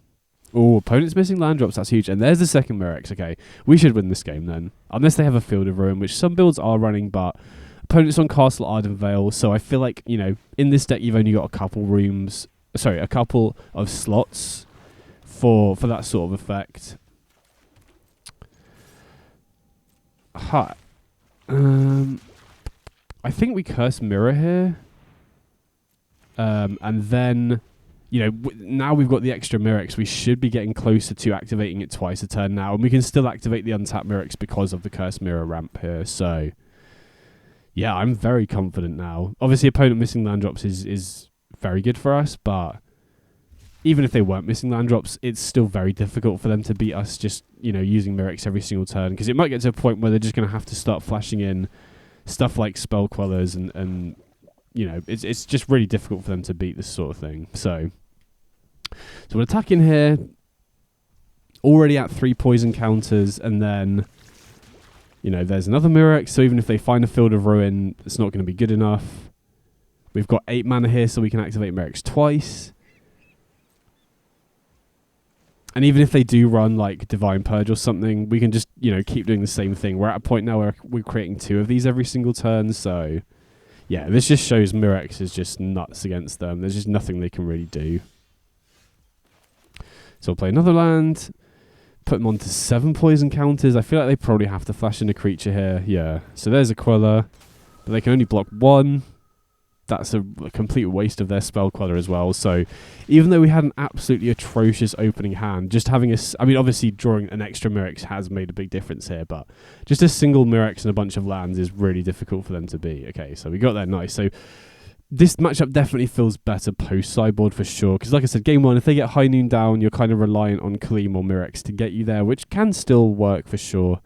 Oh, opponent's missing land drops, that's huge. And there's the second Mirrex. Okay, we should win this game then. Unless they have a Field of Ruin, which some builds are running, but opponent's on Castle Arden Vale, so I feel like, you know, in this deck you've only got a couple of slots for that sort of effect. Hi. I think we Curse Mirror here. And then, you know, now we've got the extra Mirrex, we should be getting closer to activating it twice a turn now. And we can still activate the untapped Mirrex because of the Curse Mirror ramp here. So, yeah, I'm very confident now. Obviously, opponent missing land drops is very good for us, but even if they weren't missing land drops, it's still very difficult for them to beat us just, you know, using Mirrex every single turn. Because it might get to a point where they're just going to have to start flashing in stuff like Spell Quellers and you know, it's just really difficult for them to beat this sort of thing. So we're attacking here, already at 3 poison counters, and then, you know, there's another Mirrex, so even if they find a Field of Ruin, it's not going to be good enough. We've got 8 mana here, so we can activate Mirrex twice. And even if they do run, like, Divine Purge or something, we can just, you know, keep doing the same thing. We're at a point now where we're creating 2 of these every single turn, so yeah, this just shows Mirrex is just nuts against them. There's just nothing they can really do. So we'll play another land, put them onto 7 poison counters. I feel like they probably have to flash in a creature here. Yeah, so there's a Queller, but they can only block 1. that's a complete waste of their spell queller as well. So even though we had an absolutely atrocious opening hand, just having I mean, obviously drawing an extra Mirrex has made a big difference here, but just a single Mirrex and a bunch of lands is really difficult for them to beat. Okay, so we got that nice. So this matchup definitely feels better post-sideboard for sure, because like I said, game one, if they get High Noon down, you're kind of reliant on Kaleem or Mirrex to get you there, which can still work for sure.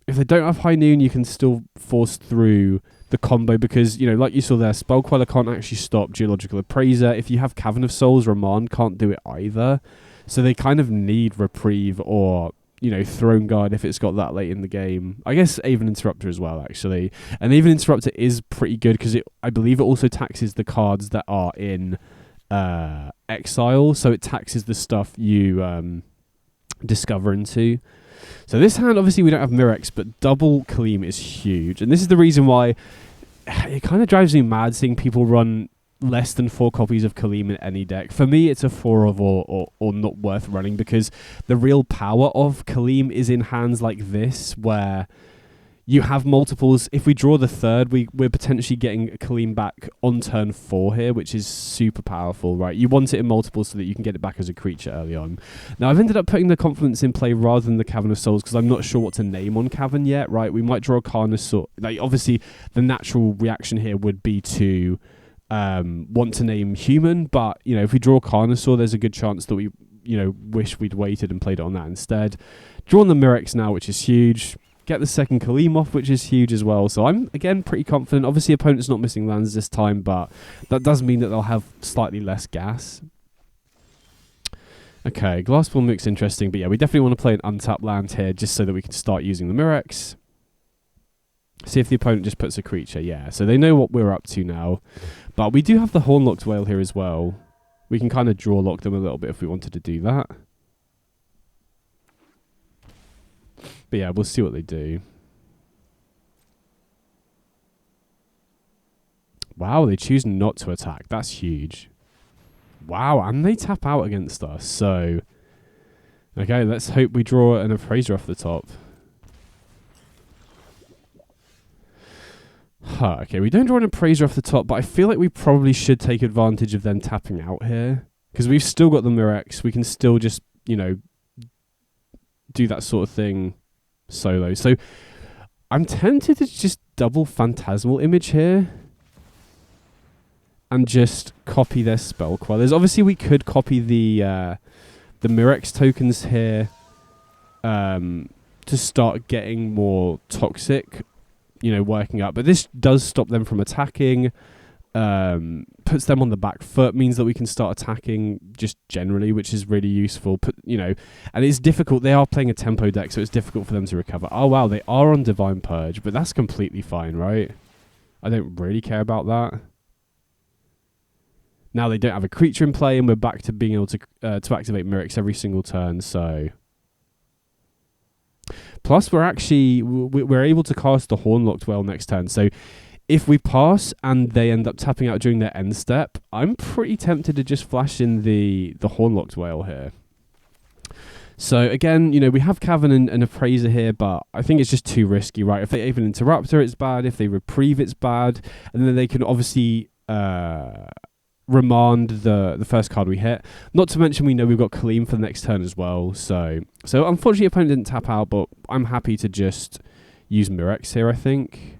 If they don't have High Noon, you can still force through the combo because, you know, like you saw there, Spell Queller can't actually stop Geological Appraiser. If you have Cavern of Souls, Remand can't do it either. So they kind of need Reprieve or, you know, Throne Guard if it's got that late in the game. I guess Aven Interrupter as well, actually. And Aven Interrupter is pretty good because I believe it also taxes the cards that are in exile. So it taxes the stuff you discover into. So this hand, obviously we don't have Mirrex, but double Kaleem is huge. And this is the reason why it kind of drives me mad seeing people run less than 4 copies of Kaleem in any deck. For me, it's a 4 of or not worth running, because the real power of Kaleem is in hands like this, where you have multiples. If we draw the third, we're potentially getting Kaleem back on turn 4 here, which is super powerful, right? You want it in multiples so that you can get it back as a creature early on. Now, I've ended up putting the Confluence in play rather than the Cavern of Souls because I'm not sure what to name on Cavern yet, right? We might draw a Carnosaur. Like, obviously, the natural reaction here would be to want to name Human, but, you know, if we draw Carnosaur, there's a good chance that we, you know, wish we'd waited and played it on that instead. Drawn the Mirrex now, which is huge. Get the second Kaleem off, which is huge as well. So I'm, again, pretty confident. Obviously, opponent's not missing lands this time, but that does mean that they'll have slightly less gas. Okay, Glassball looks interesting, but yeah, we definitely want to play an untapped land here just so that we can start using the Mirrex. See if the opponent just puts a creature. Yeah, so they know what we're up to now. But we do have the Hornlocked Whale here as well. We can kind of draw lock them a little bit if we wanted to do that. But yeah, we'll see what they do. Wow, they choose not to attack. That's huge. Wow, and they tap out against us. So, okay, let's hope we draw an Appraiser off the top. Okay, we don't draw an Appraiser off the top, but I feel like we probably should take advantage of them tapping out here. Because we've still got the Mirrex. We can still just, you know, do that sort of thing solo. So I'm tempted to just double Phantasmal Image here and just copy their spell quellers. Obviously we could copy the Mirrex tokens here to start getting more toxic, you know, working up, but this does stop them from attacking, puts them on the back foot, means that we can start attacking just generally, which is really useful. You know, and it's difficult. They are playing a tempo deck, so it's difficult for them to recover. Oh wow, they are on Divine Purge, but that's completely fine, right? I don't really care about that. Now they don't have a creature in play, and we're back to being able to activate Mirrex every single turn. So, plus we're able to cast the Hornlocked Whale next turn. So, if we pass and they end up tapping out during their end step, I'm pretty tempted to just flash in the Hornlocked Whale here. So again, you know, we have Cavern and Appraiser here, but I think it's just too risky, right? If they even Interrupter, it's bad. If they Reprieve, it's bad. And then they can obviously remand the first card we hit. Not to mention we know we've got Kaleem for the next turn as well. So unfortunately, opponent didn't tap out, but I'm happy to just use Mirrex here, I think.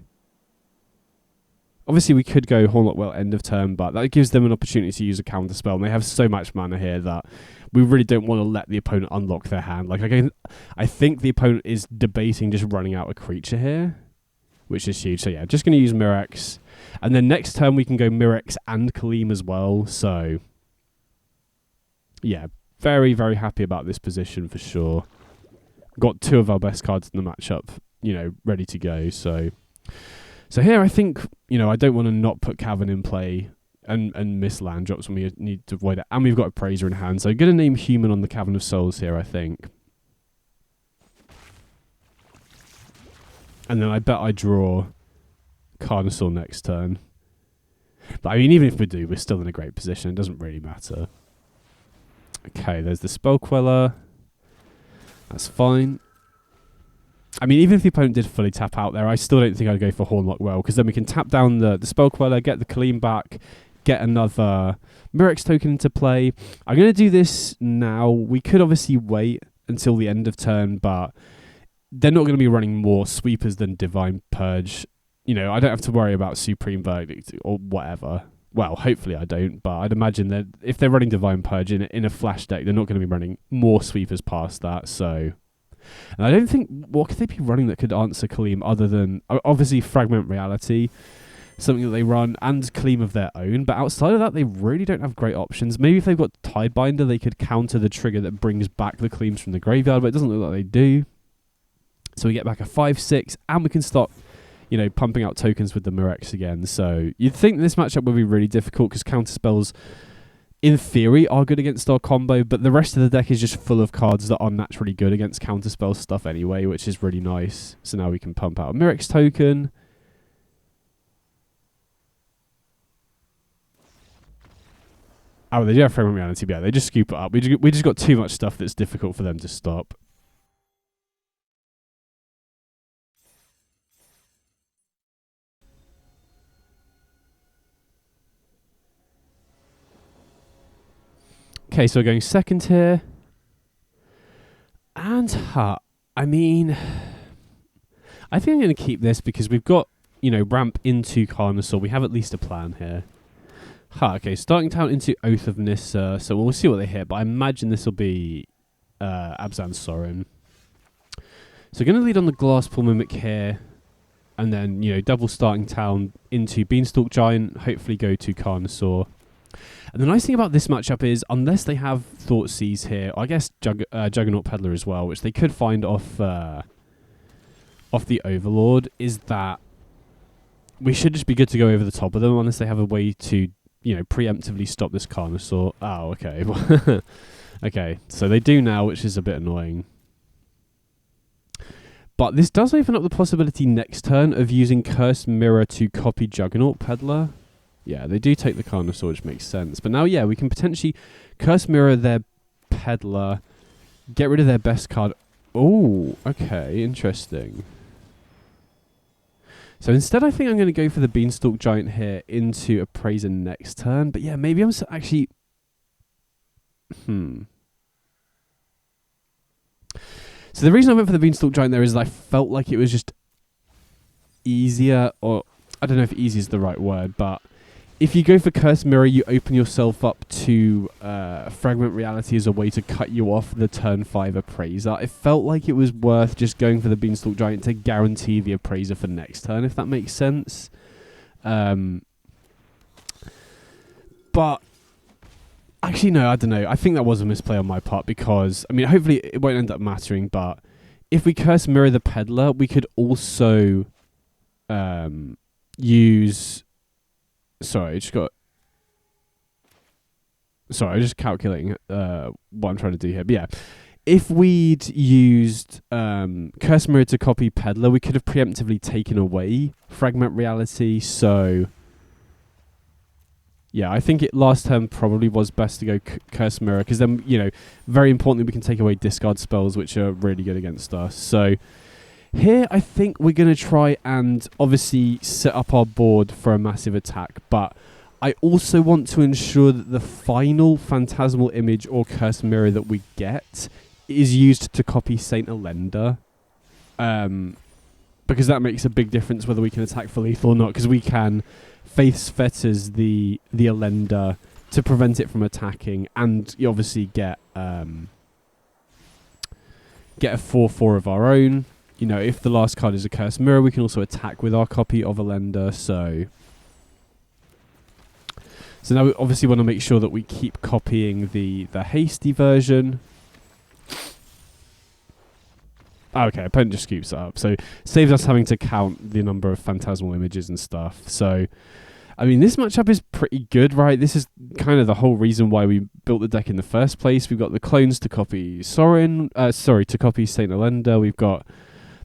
Obviously, we could go Hornlocked Whale end of turn, but that gives them an opportunity to use a counter spell. And they have so much mana here that we really don't want to let the opponent unlock their hand. Like, again, I think the opponent is debating just running out a creature here, which is huge. So yeah, just going to use Mirrex. And then next turn, we can go Mirrex and Kaleem as well. So yeah, very, very happy about this position for sure. Got 2 of our best cards in the matchup, you know, ready to go. So here, I think, you know, I don't want to not put Cavern in play and miss land drops when we need to avoid it. And we've got Appraiser in hand, so I'm going to name Human on the Cavern of Souls here, I think. And then I bet I draw Carnosaur next turn. But I mean, even if we do, we're still in a great position. It doesn't really matter. Okay, there's the Spell Queller. That's fine. I mean, even if the opponent did fully tap out there, I still don't think I'd go for Hornlock Well, because then we can tap down the Spell Queller, get the Kaleem back, get another Murex token into play. I'm going to do this now. We could obviously wait until the end of turn, but they're not going to be running more sweepers than Divine Purge. You know, I don't have to worry about Supreme Verdict or whatever. Well, hopefully I don't, but I'd imagine that if they're running Divine Purge in a flash deck, they're not going to be running more sweepers past that, so... And I don't think... What could they be running that could answer Kaleem other than... Obviously, Fragment Reality, something that they run, and Kaleem of their own, but outside of that, they really don't have great options. Maybe if they've got Tidebinder, they could counter the trigger that brings back the Kaleems from the graveyard, but it doesn't look like they do. So we get back a 5-6, and we can start... you know, pumping out tokens with the Murex again. So you'd think this matchup would be really difficult because counter spells, in theory, are good against our combo, but the rest of the deck is just full of cards that are naturally good against counter spell stuff anyway, which is really nice. So now we can pump out a Murex token. Oh, they do have Fragment Reality, but yeah, they just scoop it up. We just got too much stuff that's difficult for them to stop. Okay, so we're going second here. And, I mean... I think I'm going to keep this because we've got, you know, ramp into Carnosaur. We have at least a plan here. Okay, starting town into Oath of Nissa. So we'll see what they hit, but I imagine this will be Abzan Sorin. So we're going to lead on the Glasspool Mimic here. And then, you know, double starting town into Beanstalk Giant. Hopefully go to Carnosaur. And the nice thing about this matchup is, unless they have Thoughtseize here, I guess Juggernaut Peddler as well, which they could find off the Overlord, is that we should just be good to go over the top of them, unless they have a way to, you know, preemptively stop this Carnosaur. Oh, okay. Okay, so they do now, which is a bit annoying. But this does open up the possibility next turn of using Cursed Mirror to copy Juggernaut Peddler. Yeah, they do take the Carnosaur, which makes sense. But now, yeah, we can potentially Curse Mirror their Peddler, get rid of their best card. Oh, okay, interesting. So instead, I think I'm going to go for the Beanstalk Giant here into Appraiser next turn. But yeah, maybe I'm actually... So the reason I went for the Beanstalk Giant there is that I felt like it was just easier, or I don't know if easy is the right word, but... If you go for Curse Mirror, you open yourself up to Fragment Reality as a way to cut you off the turn 5 Appraiser. It felt like it was worth just going for the Beanstalk Giant to guarantee the Appraiser for next turn, if that makes sense. But actually, no, I don't know. I think that was a misplay on my part because, I mean, hopefully it won't end up mattering, but if we Curse Mirror the Peddler, we could also use... Sorry, I'm just calculating what I'm trying to do here. But yeah, if we'd used Curse Mirror to copy Peddler, we could have preemptively taken away Fragment Reality. So yeah, I think last turn probably was best to go Curse Mirror because then, you know, very importantly, we can take away discard spells, which are really good against us. So here, I think we're going to try and obviously set up our board for a massive attack, but I also want to ensure that the final Phantasmal Image or Curse Mirror that we get is used to copy Saint Elenda, because that makes a big difference whether we can attack for lethal or not, because we can Faith's Fetters the Elenda to prevent it from attacking, and you obviously get a 4/4 of our own. You know, if the last card is a Curse Mirror, we can also attack with our copy of Elenda, so now we obviously want to make sure that we keep copying the hasty version. Okay, opponent just scoops it up, so saves us having to count the number of Phantasmal Images and stuff. So, I mean, this matchup is pretty good, right? This is kind of the whole reason why we built the deck in the first place. We've got the clones to copy Sorin, to copy Saint Elenda. We've got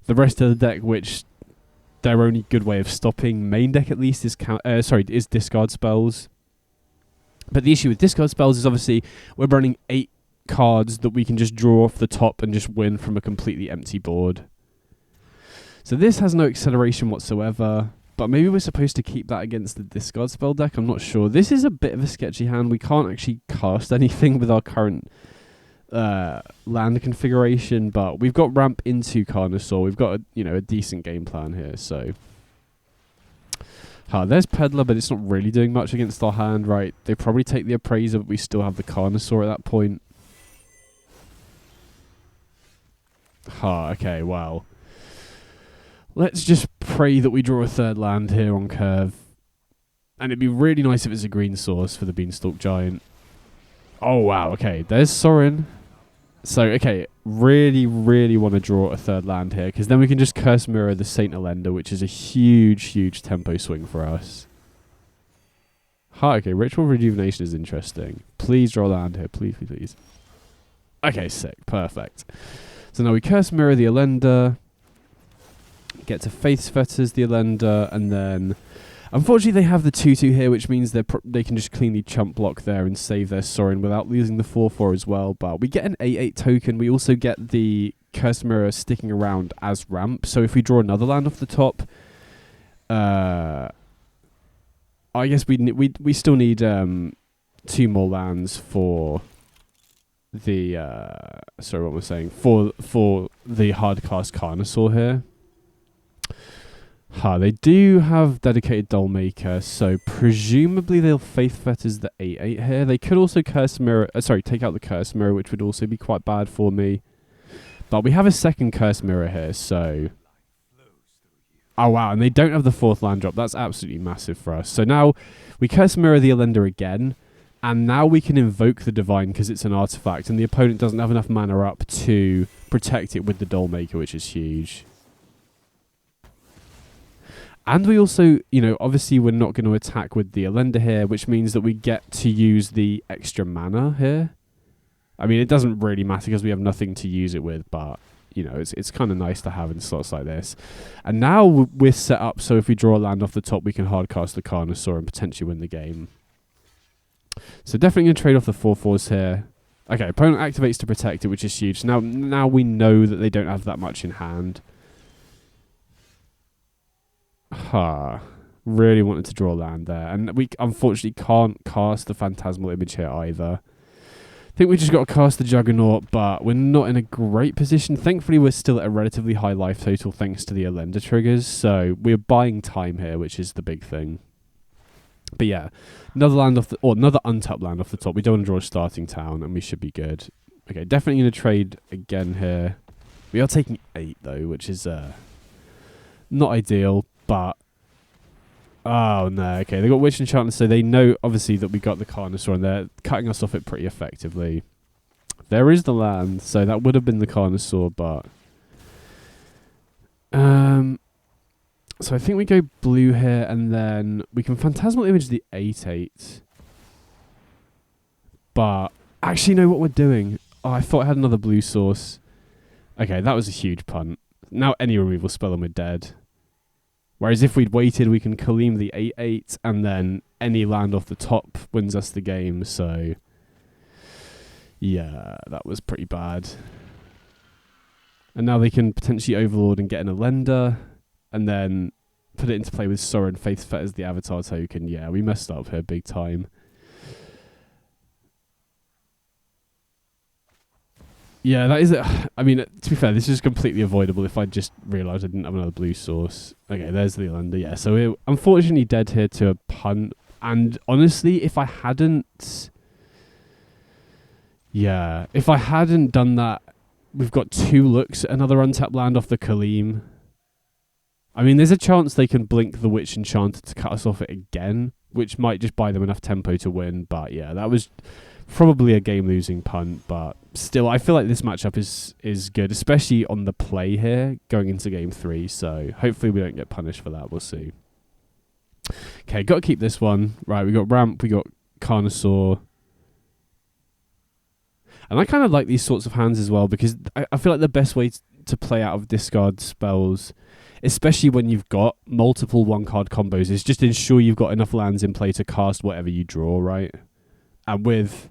the rest of the deck, which their only good way of stopping main deck at least is discard spells. But the issue with discard spells is obviously we're running 8 cards that we can just draw off the top and just win from a completely empty board. So this has no acceleration whatsoever, but maybe we're supposed to keep that against the discard spell deck. I'm not sure. This is a bit of a sketchy hand. We can't actually cast anything with our current land configuration, but we've got ramp into Carnosaur. We've got a decent game plan here. So there's Peddler, but it's not really doing much against our hand, right? They probably take the Appraiser, but we still have the Carnosaur at that point. Okay, well, let's just pray that we draw a third land here on curve. And it'd be really nice if it's a green source for the Beanstalk Giant. Oh, wow. Okay, there's Sorin. So, okay, really, really want to draw a third land here, because then we can just Curse Mirror the Saint Elender, which is a huge, huge tempo swing for us. Okay, Ritual Rejuvenation is interesting. Please draw land here. Please, please, please. Okay, sick. Perfect. So now we Curse Mirror the Elender, get to Faith's Fetters the Elender, and then unfortunately they have the 2/2 here, which means they can just cleanly chump block there and save their Sorin without losing the 4/4 as well. But we get an 8/8 token. We also get the Curse Mirror sticking around as ramp. So if we draw another land off the top, I guess we still need 2 more lands for the sorry, what was I saying? For the hard cast Carnosaur here. They do have dedicated Dollmaker, so presumably they'll Faith Fetters the 8/8 here. They could also Curse Mirror, take out the Curse Mirror, which would also be quite bad for me. But we have a second Curse Mirror here, so oh wow, and they don't have the 4th land drop. That's absolutely massive for us. So now we Curse Mirror the Elender again. And now we can invoke the Divine because it's an artifact, and the opponent doesn't have enough mana up to protect it with the Dollmaker, which is huge. And we also, obviously we're not going to attack with the Elender here, which means that we get to use the extra mana here. I mean, it doesn't really matter because we have nothing to use it with, but, it's kind of nice to have in slots like this. And now we're set up so if we draw a land off the top, we can hardcast the Carnosaur and potentially win the game. So definitely going to trade off the 4/4s here. Okay, opponent activates to protect it, which is huge. Now we know that they don't have that much in hand. Really wanted to draw land there. And we unfortunately can't cast the Phantasmal Image here either. I think we just got to cast the Juggernaut, but we're not in a great position. Thankfully, we're still at a relatively high life total thanks to the Elender triggers. So we're buying time here, which is the big thing. But yeah, another land another untapped land off the top. We don't want to draw a starting town, and we should be good. Okay, definitely going to trade again here. We are taking 8 though, which is not ideal. But oh no, okay, they got Witch Enchantment, so they know obviously that we got the Carnosaur, and they're cutting us off it pretty effectively. There is the land, so that would have been the Carnosaur, but so I think we go blue here, and then we can Phantasmal Image the 8/8. But actually, know what we're doing? Oh, I thought I had another blue source. Okay, that was a huge punt. Now any removal spell and we're dead. Whereas if we'd waited, we can Kaleem the 8/8, and then any land off the top wins us the game. So yeah, that was pretty bad. And now they can potentially Overlord and get an Elender, and then put it into play with Sorin, Faith Fetters the Avatar token. Yeah, we messed up here big time. Yeah, that is it. I mean, to be fair, this is completely avoidable if I just realised I didn't have another blue source. Okay, there's the Elender. Yeah, so we're unfortunately dead here to a punt. And honestly, if I hadn't done that, we've got 2 looks at another untapped land off the Kaleem. I mean, there's a chance they can blink the Witch Enchanter to cut us off it again, which might just buy them enough tempo to win. But yeah, that was probably a game-losing punt. But still, I feel like this matchup is good, especially on the play here going into game 3. So hopefully we don't get punished for that. We'll see. Okay, got to keep this one. Right, we got Ramp, we got Carnosaur. And I kind of like these sorts of hands as well, because I feel like the best way to play out of discard spells, especially when you've got multiple 1-card combos, is just ensure you've got enough lands in play to cast whatever you draw, right? And with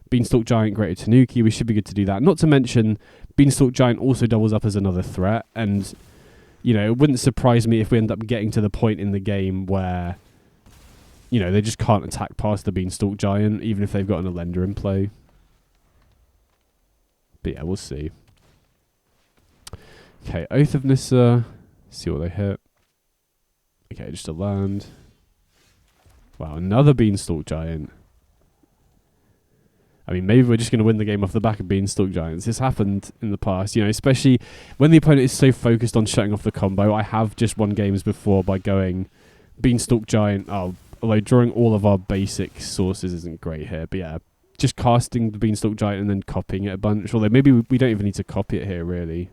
Beanstalk Giant, Greater Tanuki, we should be good to do that. Not to mention, Beanstalk Giant also doubles up as another threat, and You know, it wouldn't surprise me if we end up getting to the point in the game where, you know, they just can't attack past the Beanstalk Giant, even if they've got an Elender in play. But yeah, we'll see. Okay, Oath of Nissa. See what they hit. Okay, just a land. Wow, another Beanstalk Giant. I mean, maybe we're just going to win the game off the back of Beanstalk Giants. This happened in the past, you know, especially when the opponent is so focused on shutting off the combo. I have just won games before by going Beanstalk Giant. Oh, although drawing all of our basic sources isn't great here. But yeah, just casting the Beanstalk Giant and then copying it a bunch. Although maybe we don't even need to copy it here, really.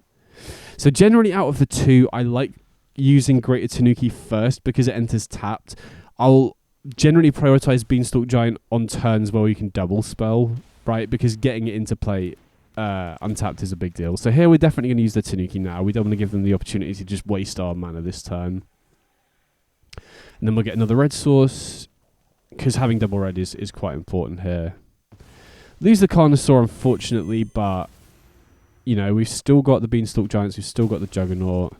So generally out of the two, I like using Greater Tanuki first because it enters tapped. I'll generally prioritize Beanstalk Giant on turns where we can double spell, right? Because getting it into play untapped is a big deal. So here we're definitely going to use the Tanuki now. We don't want to give them the opportunity to just waste our mana this turn. And then we'll get another red source, because having double red is quite important here. Lose the Carnosaur, unfortunately, but, you know, we've still got the Beanstalk Giants, we've still got the Juggernaut.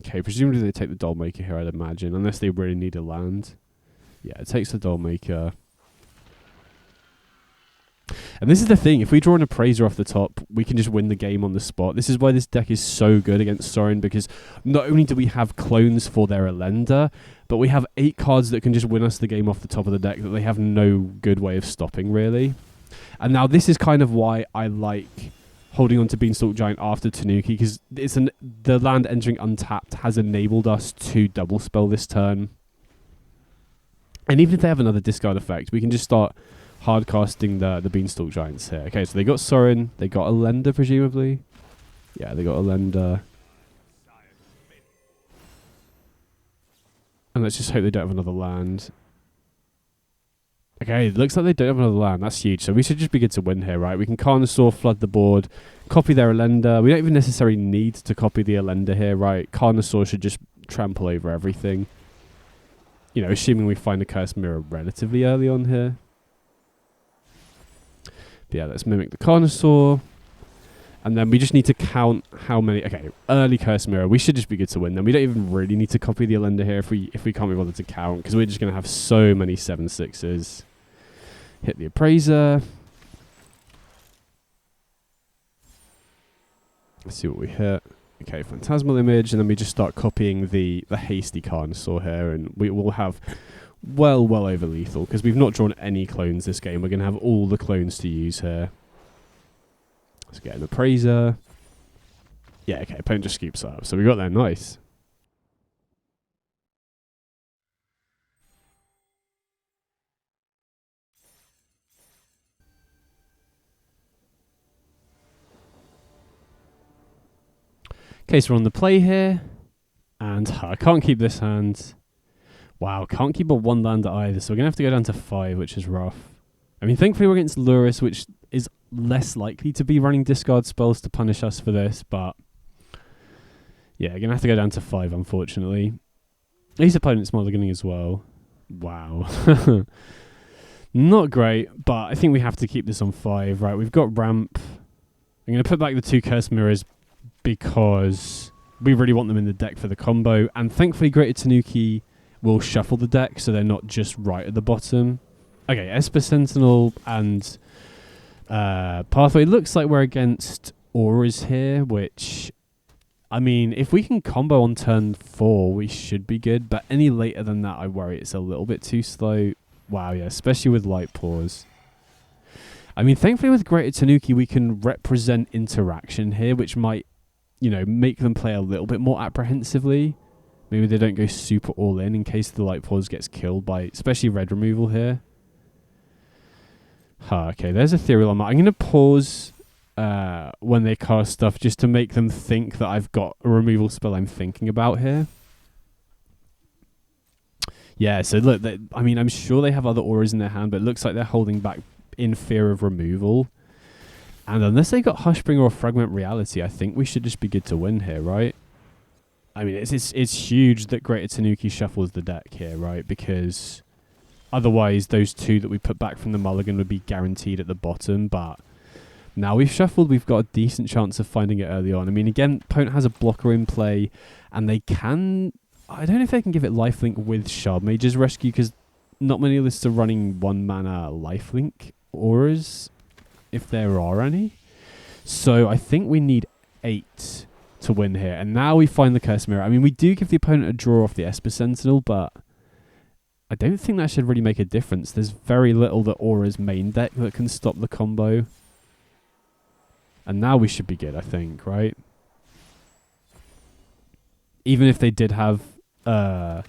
Okay, presumably they take the Dollmaker here, I'd imagine, unless they really need a land. Yeah, it takes the Dollmaker. And this is the thing, if we draw an Appraiser off the top, we can just win the game on the spot. This is why this deck is so good against Sorin, because not only do we have clones for their Elender, but we have 8 cards that can just win us the game off the top of the deck that they have no good way of stopping, really. And now this is kind of why I like holding on to Beanstalk Giant after Tanuki, because the land entering untapped has enabled us to double spell this turn. And even if they have another discard effect, we can just start hard casting the Beanstalk Giants here. Okay, so they got Sorin, they got Elender presumably. Yeah, they got Elender. And let's just hope they don't have another land. Okay, it looks like they don't have another land. That's huge. So we should just be good to win here, right? We can Carnosaur, flood the board, copy their Elender. We don't even necessarily need to copy the Elender here, right? Carnosaur should just trample over everything. You know, assuming we find a Curse Mirror relatively early on here. But yeah, let's mimic the Carnosaur. And then we just need to count how many... Okay, early Curse Mirror. We should just be good to win. Then we don't even really need to copy the Elender here if we can't be bothered to count, because we're just going to have so many 7/6s. Hit the Appraiser. Let's see what we hit. Okay, Phantasmal Image, and then we just start copying the hasty Carnosaur here, and we will have well over lethal, because we've not drawn any clones this game. We're going to have all the clones to use here. Let's get an Appraiser. Yeah, okay, opponent just scoops up, so we got there, nice. Okay, so we're on the play here, and I can't keep this hand. Wow, can't keep a 1 land either, so we're going to have to go down to 5, which is rough. I mean, thankfully we're against Luris, which is less likely to be running discard spells to punish us for this, but yeah, we're going to have to go down to 5, unfortunately. His opponent's mulliganing as well. Wow. Not great, but I think we have to keep this on 5, right? We've got ramp. I'm going to put back the 2 Curse Mirrors because we really want them in the deck for the combo, and thankfully Greater Tanuki will shuffle the deck so they're not just right at the bottom. Okay, Esper Sentinel and Pathway. Looks like we're against Auras here, which, I mean, if we can combo on turn 4, we should be good, but any later than that, I worry it's a little bit too slow. Wow, yeah, especially with Light Paws. I mean, thankfully with Greater Tanuki, we can represent interaction here, which might, you know, make them play a little bit more apprehensively. Maybe they don't go super all in case the Light Paws gets killed by, especially red removal here. Okay, there's Ethereal on that. I'm going to pause when they cast stuff just to make them think that I've got a removal spell I'm thinking about here. Yeah, so look, I mean, I'm sure they have other auras in their hand, but it looks like they're holding back in fear of removal. And unless they got Hushbringer or Fragment Reality, I think we should just be good to win here, right? I mean, it's huge that Greater Tanuki shuffles the deck here, right? Because otherwise, those 2 that we put back from the mulligan would be guaranteed at the bottom. But Now we've shuffled, we've got a decent chance of finding it early on. I mean, again, opponent has a blocker in play, and they can... I don't know if they can give it lifelink with Shard Mage's Rescue, because not many lists are running 1-mana lifelink auras, if there are any. So I think we need 8 to win here. And now we find the Curse Mirror. I mean, we do give the opponent a draw off the Esper Sentinel, but I don't think that should really make a difference. There's very little that Aura's main deck that can stop the combo. And now we should be good, I think, right? Even if they did have a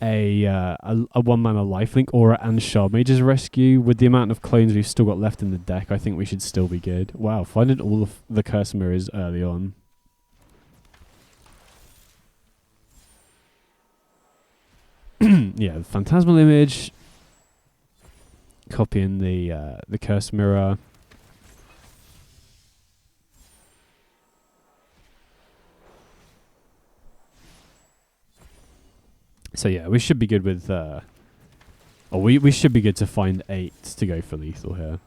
1-mana lifelink Aura and Shard Mage's Rescue, with the amount of clones we've still got left in the deck, I think we should still be good. Wow, finding all of the Curse Mirrors early on. Yeah, the Phantasmal Image. Copying the Curse Mirror. So yeah, we should be good with... we should be good to find 8 to go for lethal here.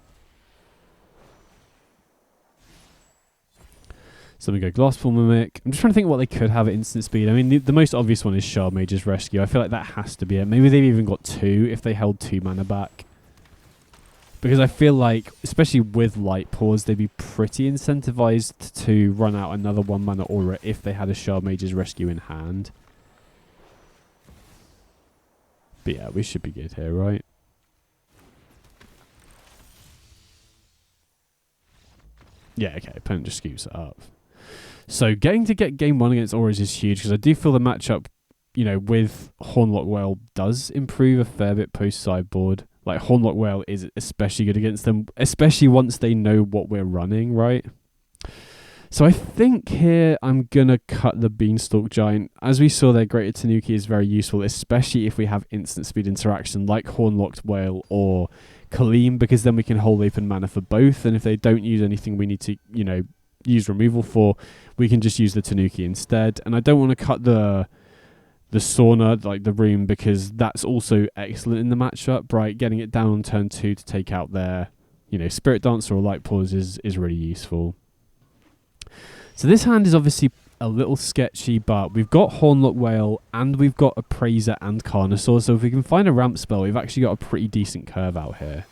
So we go Glasspool Mimic. I'm just trying to think what they could have at instant speed. I mean, the most obvious one is Shard Mage's Rescue. I feel like that has to be it. Maybe they've even got 2 if they held 2 mana back. Because I feel like, especially with Light Pause, they'd be pretty incentivized to run out another 1-mana aura if they had a Shard Mage's Rescue in hand. But yeah, we should be good here, right? Yeah, okay, opponent just scoops it up. So getting to get game 1 against auras is huge, because I do feel the matchup, you know, with Hornlock Whale does improve a fair bit post-sideboard. Like, Hornlock Whale is especially good against them, especially once they know what we're running, right? So I think here I'm going to cut the Beanstalk Giant. As we saw there, Greater Tanuki is very useful, especially if we have instant speed interaction like Hornlocked Whale or Kaleem, because then we can hold open mana for both, and if they don't use anything we need to, you know, use removal for, we can just use the Tanuki instead. And I don't want to cut the Sauna, like the Room, because that's also excellent in the matchup, right? Getting it down on turn 2 to take out their, you know, Spirit Dancer or Light Pause is really useful. So this hand is obviously a little sketchy, but we've got Hornlock Whale and we've got Appraiser and Carnosaur, so if we can find a ramp spell, we've actually got a pretty decent curve out here.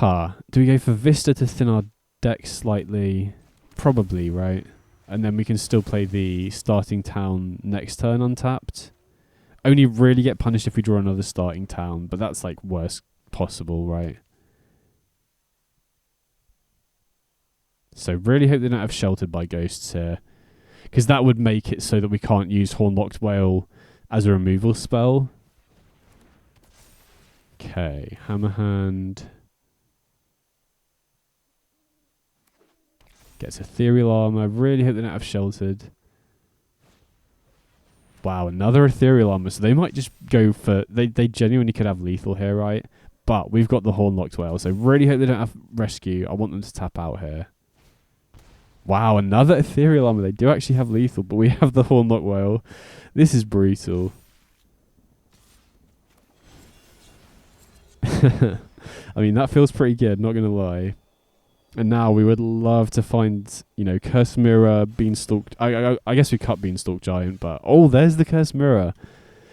Do we go for Vista to thin our deck slightly? Probably, right? And then we can still play the starting town next turn untapped. Only really get punished if we draw another starting town, but that's like worst possible, right? So really hope they don't have Sheltered by Ghosts here, because that would make it so that we can't use Hornlocked Whale as a removal spell. Okay, Hammerhand gets Ethereal Armor. Really hope they don't have Sheltered. Wow, another Ethereal Armor. So they might just go for... They genuinely could have lethal here, right? But we've got the Hornlocked Whale, so really hope they don't have Rescue. I want them to tap out here. Wow, another Ethereal Armor. They do actually have lethal, but we have the Hornlocked Whale. This is brutal. I mean, that feels pretty good, not going to lie. And now we would love to find, you know, Curse Mirror, Beanstalk... I guess we cut Beanstalk Giant, but... Oh, there's the Curse Mirror.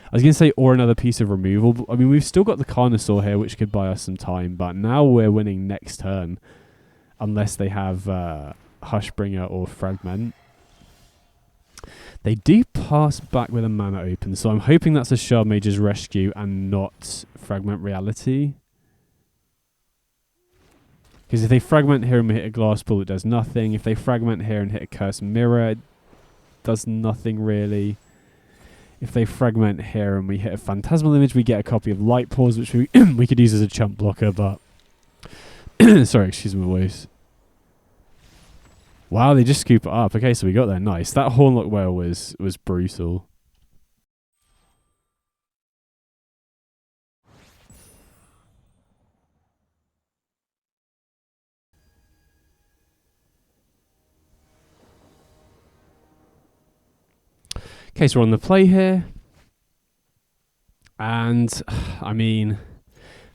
I was going to say, or another piece of removal. I mean, we've still got the Carnosaur here, which could buy us some time, but now we're winning next turn. Unless they have... Hushbringer or Fragment. They do pass back with a mana open, so I'm hoping that's a Shard Mage's Rescue and not Fragment Reality. Because if they Fragment here and we hit a Glass Pool, it does nothing. If they Fragment here and hit a Curse Mirror, it does nothing really. If they Fragment here and we hit a Phantasmal Image, we get a copy of Light Pause, which we could use as a chump blocker, but... Sorry, excuse my voice. Wow, they just scoop it up. Okay, so we got there. Nice. That Hornlock Whale was brutal. Okay, so we're on the play here. And, I mean,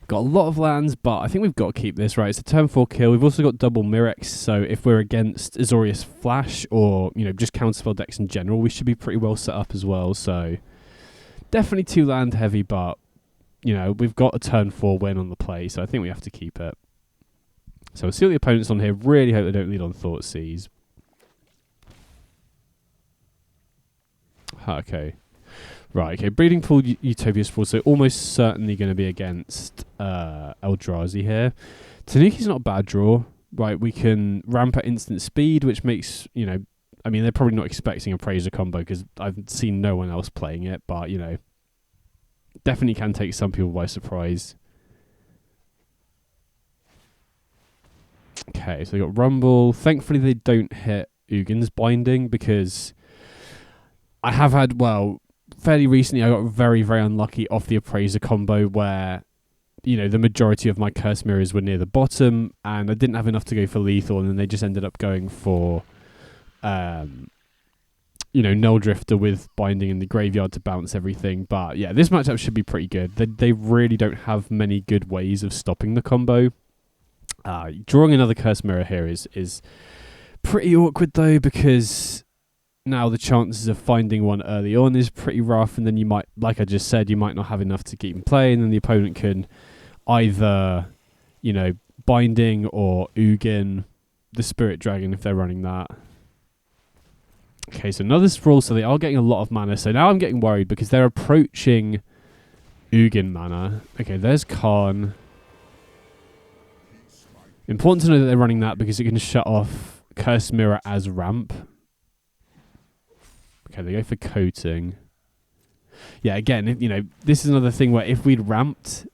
Got a lot of lands, but I think we've got to keep this, right? It's a turn 4 kill. We've also got double Mirex, so if we're against Azorius Flash or, you know, just counterspell decks in general, we should be pretty well set up as well. So definitely 2 land heavy, but, you know, we've got a turn 4 win on the play, so I think we have to keep it. So we'll see what the opponent's on here. Really hope they don't lead on Thoughtseize. Okay. Right, okay. Breeding Pool, Utopia Sprawl, so almost certainly going to be against Eldrazi here. Tanuki's not a bad draw. Right, we can ramp at instant speed, which makes, you know, I mean, they're probably not expecting a Appraiser combo because I've seen no one else playing it, but, you know, definitely can take some people by surprise. Okay, so we got Rumble. Thankfully, they don't hit Ugin's Binding because I have had, well, fairly recently I got very, very unlucky off the Appraiser combo where, you know, the majority of my curse mirrors were near the bottom and I didn't have enough to go for lethal, and then they just ended up going for, you know, Null Drifter with Binding in the graveyard to bounce everything. But yeah, this matchup should be pretty good. They really don't have many good ways of stopping the combo. Drawing another curse mirror here is pretty awkward though, because now the chances of finding one early on is pretty rough, and then you might, like I just said, you might not have enough to keep in play, and then the opponent can either, you know, Binding or Ugin the Spirit Dragon if they're running that. Okay, so another Sprawl, so they are getting a lot of mana, so now I'm getting worried because they're approaching Ugin mana. Okay, there's Khan. Important to know that they're running that because it can shut off Curse Mirror as ramp. Okay, they go for Coating. Yeah, again, you know, this is another thing where if we'd ramped,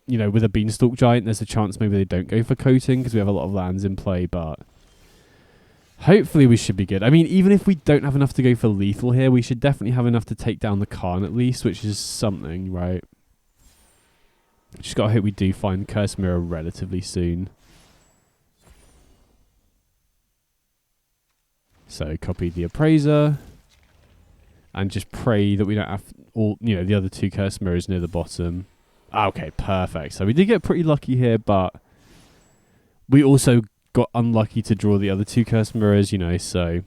you know, with a Beanstalk Giant, there's a chance maybe they don't go for Coating because we have a lot of lands in play, but hopefully we should be good. I mean, even if we don't have enough to go for lethal here, we should definitely have enough to take down the Khan at least, which is something, right? Just gotta hope we do find Curse Mirror relatively soon. So copy the Appraiser and just pray that we don't have all, you know, the other 2 curse mirrors near the bottom. Okay, perfect. So we did get pretty lucky here, but we also got unlucky to draw the other 2 curse mirrors, you know, so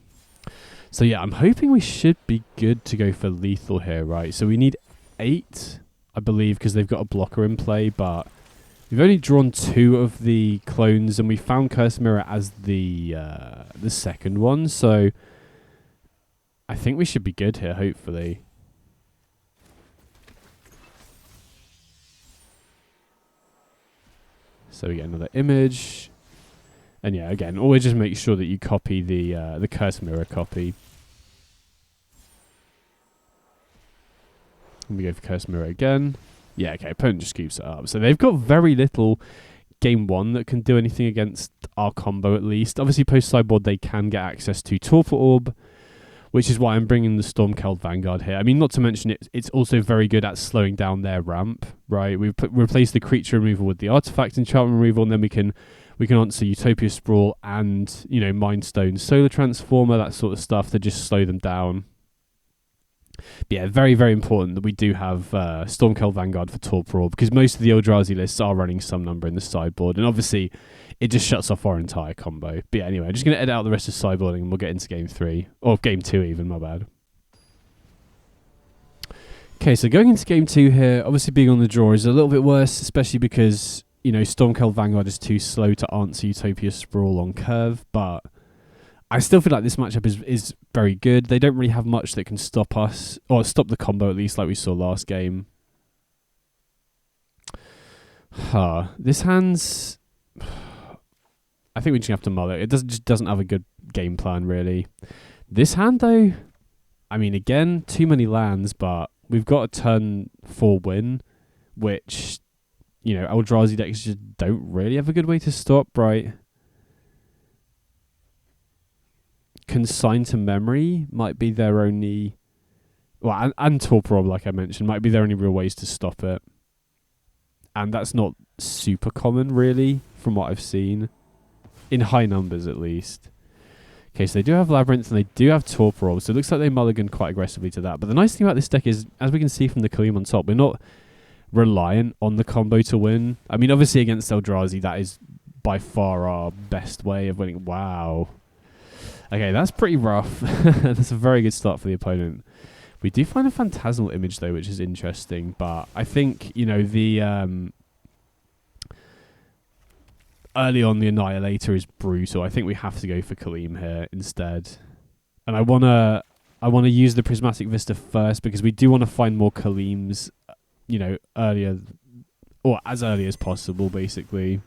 yeah, I'm hoping we should be good to go for lethal here, right? So we need 8, I believe, because they've got a blocker in play, but we've only drawn 2 of the clones, and we found Curse Mirror as the second one, so I think we should be good here, hopefully. So we get another image. And yeah, again, always just make sure that you copy the Curse Mirror copy. And we go for Curse Mirror again. Yeah, okay, opponent just scoops it up. So they've got very little game 1 that can do anything against our combo at least. Obviously, post-sideboard, they can get access to Torpor Orb, which is why I'm bringing the Stormceld Vanguard here. I mean, not to mention it's also very good at slowing down their ramp, right? We've replaced the creature removal with the artifact enchantment removal, and then we can answer Utopia Sprawl and, you know, Mind Stone, Solar Transformer, that sort of stuff to just slow them down. But yeah, very, very important that we do have Stormceld Vanguard for Torpor Orb, because most of the Eldrazi lists are running some number in the sideboard, and obviously it just shuts off our entire combo. But yeah, anyway, I'm just going to edit out the rest of sideboarding and we'll get into game 3. Or game 2 even, my bad. Okay, so going into game 2 here, obviously being on the draw is a little bit worse, especially because, you know, Stormceld Vanguard is too slow to answer Utopia Sprawl on curve, but I still feel like this matchup is very good. They don't really have much that can stop us, or stop the combo at least, like we saw last game. This hand's... I think we just have to mull it. It just doesn't have a good game plan, really. This hand, though, I mean, again, too many lands, but we've got a turn 4 win, which, you know, Eldrazi decks just don't really have a good way to stop, right? Consign to Memory might be their only... Well, and Torpor Orb, like I mentioned, might be their only real ways to stop it. And that's not super common, really, from what I've seen. In high numbers, at least. Okay, so they do have Labyrinth and they do have Torpor Orb, so it looks like they mulligan quite aggressively to that. But the nice thing about this deck is, as we can see from the Kaleem on top, we're not reliant on the combo to win. I mean, obviously against Eldrazi, that is by far our best way of winning. Wow. Okay, that's pretty rough. That's a very good start for the opponent. We do find a Phantasmal Image, though, which is interesting. But I think, you know, the early on, the Annihilator is brutal. I think we have to go for Kaleem here instead. And I wanna use the Prismatic Vista first because we do want to find more Kaleems, you know, earlier, or as early as possible, basically.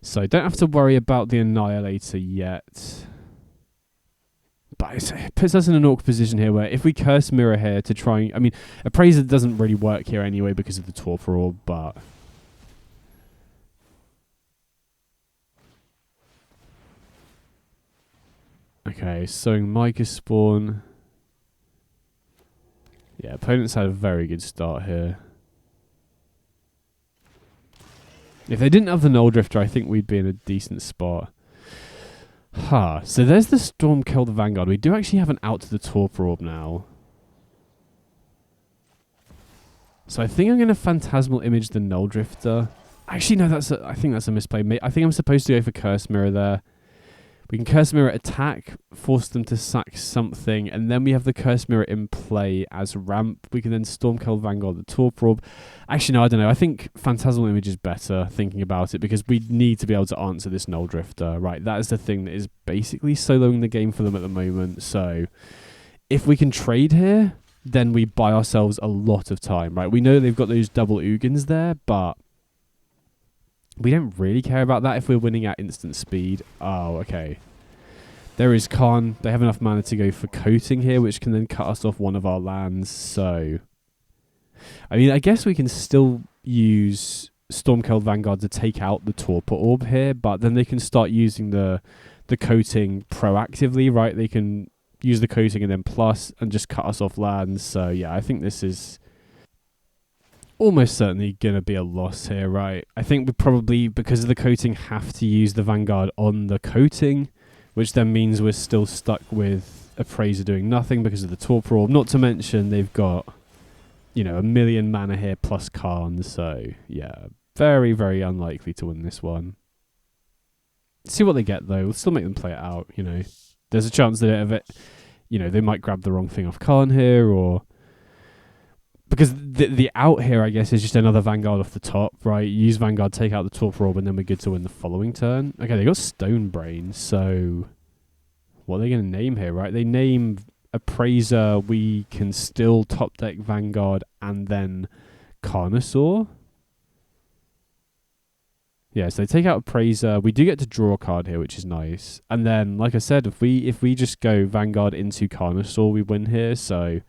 So don't have to worry about the Annihilator yet. But it puts us in an awkward position here where if we Curse Mirror here to try and... I mean, Appraiser doesn't really work here anyway because of the Torpor Orb, but... Okay, so Micah Spawn. Yeah, opponents had a very good start here. If they didn't have the Null Drifter, I think we'd be in a decent spot. So there's the Stormkill the Vanguard. We do actually have an out to the Torpor Orb now. So I think I'm going to Phantasmal Image the Null Drifter. Actually, no, I think that's a misplay. I think I'm supposed to go for Curse Mirror there. We can Curse Mirror attack, force them to sack something, and then we have the Curse Mirror in play as ramp. We can then Stormkill Vanguard the Torpor Orb. Actually, no, I don't know. I think Phantasmal Image is better, thinking about it, because we need to be able to answer this Null Drifter, right? That is the thing that is basically soloing the game for them at the moment. So if we can trade here, then we buy ourselves a lot of time, right? We know they've got those double Ugins there, but we don't really care about that if we're winning at instant speed. Oh, okay. There is Khan. They have enough mana to go for coating here, which can then cut us off one of our lands. So, I mean, I guess we can still use Stormkill Vanguard to take out the Torpor Orb here, but then they can start using the coating proactively, right? They can use the coating and then plus and just cut us off lands. So, yeah, I think this is almost certainly going to be a loss here, right? I think we probably, because of the coating, have to use the Vanguard on the coating, which then means we're still stuck with Appraiser doing nothing because of the Torpor Orb. Not to mention they've got, you know, 1 million mana here plus Karn. So, yeah, very, very unlikely to win this one. See what they get, though. We'll still make them play it out, you know. There's a chance that, you know, they might grab the wrong thing off Karn here, or... Because the out here, I guess, is just another Vanguard off the top, right? Use Vanguard, take out the Torpor Orb, and then we're good to win the following turn. Okay, they got Stone Brain, so what are they going to name here, right? They name Appraiser, we can still top deck Vanguard, and then Carnosaur. Yeah, so they take out Appraiser. We do get to draw a card here, which is nice. And then, like I said, if we just go Vanguard into Carnosaur, we win here, so...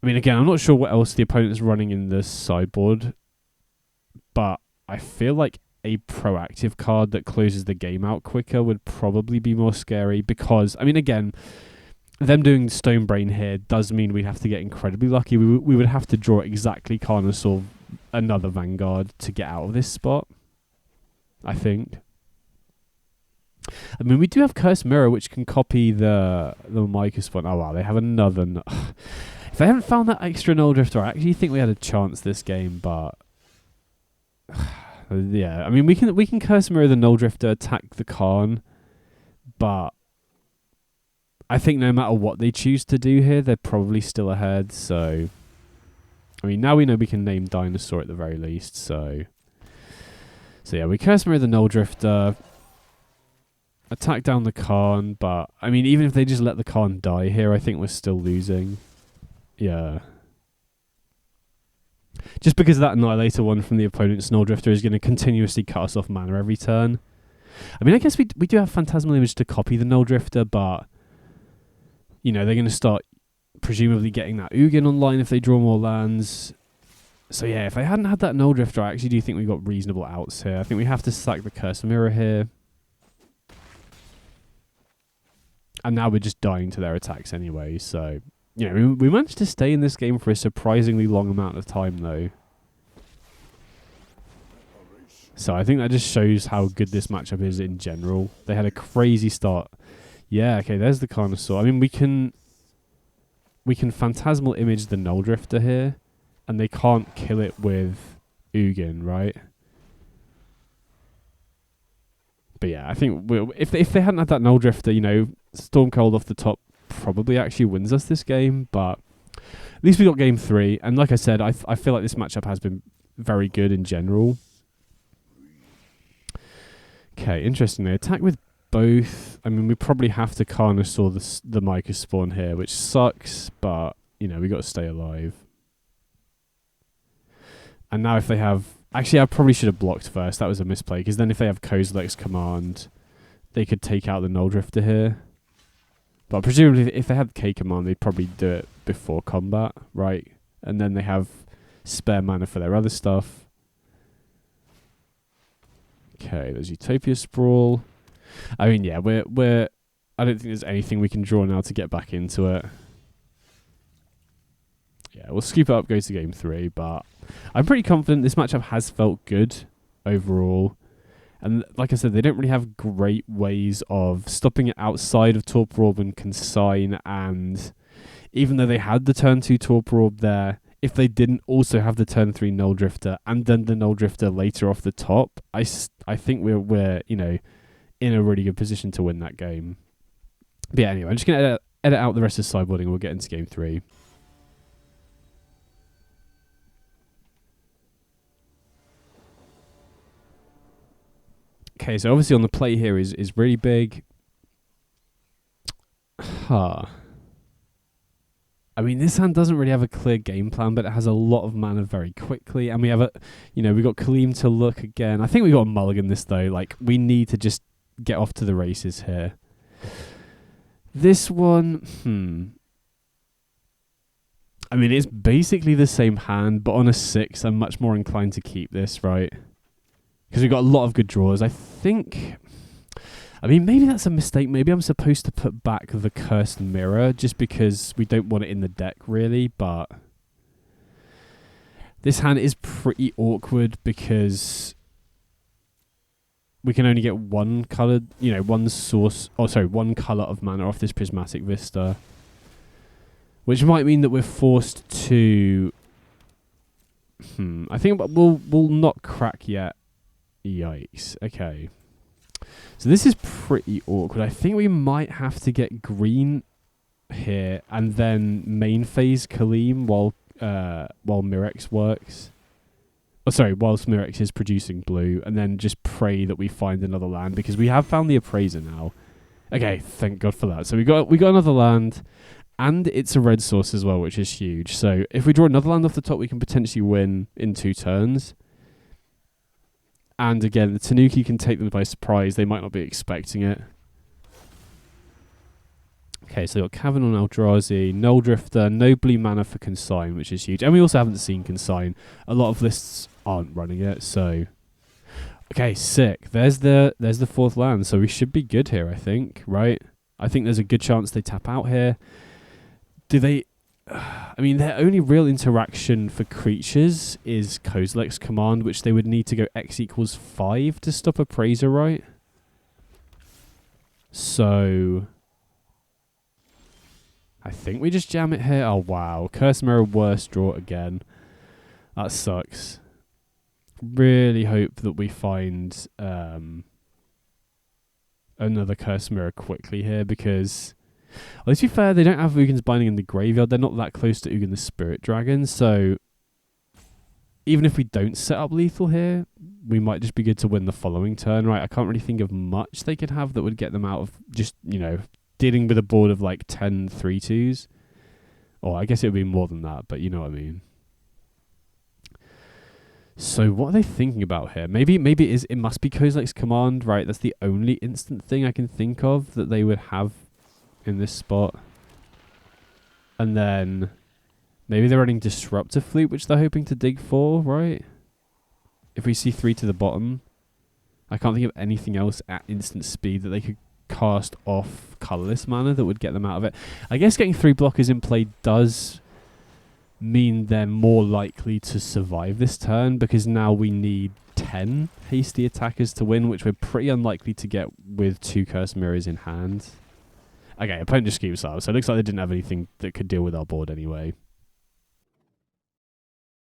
I mean, again, I'm not sure what else the opponent's running in the sideboard, but I feel like a proactive card that closes the game out quicker would probably be more scary because, I mean, again, them doing Stone Brain here does mean we'd have to get incredibly lucky. We would have to draw exactly Carnosaur, another Vanguard, to get out of this spot, I think. I mean, we do have Curse Mirror, which can copy the Micah Spawn. Oh, wow, they have another... If I hadn't found that extra Null Drifter, I actually think we had a chance this game, but... yeah, I mean, we can Curse Mirror the Null Drifter, attack the Karn, but I think no matter what they choose to do here, they're probably still ahead, so... I mean, now we know we can name Dinosaur at the very least, so... So yeah, we Curse Mirror the Null Drifter, attack down the Karn, but... I mean, even if they just let the Karn die here, I think we're still losing. Yeah. Just because that Annihilator one from the opponent's Null Drifter is going to continuously cut us off mana every turn. I mean, I guess we do have Phantasmal Image to copy the Null Drifter, but, you know, they're going to start presumably getting that Ugin online if they draw more lands. So yeah, if I hadn't had that Null Drifter, I actually do think we got reasonable outs here. I think we have to sack the Curse Mirror here. And now we're just dying to their attacks anyway, so... You know, we managed to stay in this game for a surprisingly long amount of time, though. So I think that just shows how good this matchup is in general. They had a crazy start. Yeah, okay, there's the Carnosaur. I mean, we can we can Phantasmal Image the Null Drifter here, and they can't kill it with Ugin, right? But yeah, I think if they hadn't had that Null Drifter, you know, Stormcold off the top probably actually wins us this game, but at least we got game 3, and like I said, I feel like this matchup has been very good in general. Okay, interestingly, attack with both. I mean, we probably have to Carnosaur the Mycos spawn here, which sucks, but, you know, we got to stay alive. And now if they have... Actually, I probably should have blocked first. That was a misplay, because then if they have Kozilek's command, they could take out the Null Drifter here. But presumably, if they had K command, they'd probably do it before combat, right? And then they have spare mana for their other stuff. Okay, there's Utopia Sprawl. I mean, yeah, we're. I don't think there's anything we can draw now to get back into it. Yeah, we'll scoop it up, go to game 3, but I'm pretty confident this matchup has felt good overall. And like I said, they don't really have great ways of stopping it outside of Torpor Orb and Consign, and even though they had the turn 2 Torpor Orb there, if they didn't also have the turn 3 Null Drifter and then the Null Drifter later off the top, I think we're you know, in a really good position to win that game. But yeah, anyway, I'm just going to edit out the rest of the sideboarding and we'll get into game 3. Okay, so obviously on the play here is really big. I mean, this hand doesn't really have a clear game plan, but it has a lot of mana very quickly. And we have we got Kaleem to look again. I think we got a mulligan this though. Like, we need to just get off to the races here. This one, I mean, it's basically the same hand, but on a 6, I'm much more inclined to keep this, right? Because we've got a lot of good draws. I think... I mean, maybe that's a mistake. Maybe I'm supposed to put back the Cursed Mirror just because we don't want it in the deck, really. But this hand is pretty awkward because we can only get one colored, one source. Oh, sorry, one color of mana off this Prismatic Vista, which might mean that we're forced to. I think we'll not crack yet. Yikes. Okay. So this is pretty awkward. I think we might have to get green here and then main phase Kaleem while Mirex works. Oh, sorry, whilst Mirex is producing blue, and then just pray that we find another land because we have found the Appraiser now. Okay, thank God for that. So we got another land, and it's a red source as well, which is huge. So if we draw another land off the top, we can potentially win in 2 turns. And again, the Tanuki can take them by surprise. They might not be expecting it. Okay, so we've got Cavern on Eldrazi, Null Drifter, no blue mana for Consign, which is huge. And we also haven't seen Consign. A lot of lists aren't running it, so... Okay, sick. There's the 4th land, so we should be good here, I think, right? I think there's a good chance they tap out here. Do they... I mean, their only real interaction for creatures is Kozilek's command, which they would need to go X equals 5 to stop Appraiser, right? So... I think we just jam it here. Oh, wow. Curse Mirror, worst draw again. That sucks. Really hope that we find another Curse Mirror quickly here, because... Well, to be fair, they don't have Ugin's Binding in the graveyard. They're not that close to Ugin the Spirit Dragon, so even if we don't set up lethal here, we might just be good to win the following turn, right? I can't really think of much they could have that would get them out of just, dealing with a board of like 10 3/2s. Or I guess it would be more than that, but you know what I mean. So what are they thinking about here? Maybe it must be Kozilek's command, right? That's the only instant thing I can think of that they would have in this spot. And then maybe they're running Disruptor Flute, which they're hoping to dig for, right? If we see 3 to the bottom, I can't think of anything else at instant speed that they could cast off colorless mana that would get them out of it. I guess getting 3 blockers in play does mean they're more likely to survive this turn, because now we need 10 hasty attackers to win, which we're pretty unlikely to get with 2 Curse Mirrors in hand. Okay, opponent just scoops up. So it looks like they didn't have anything that could deal with our board anyway.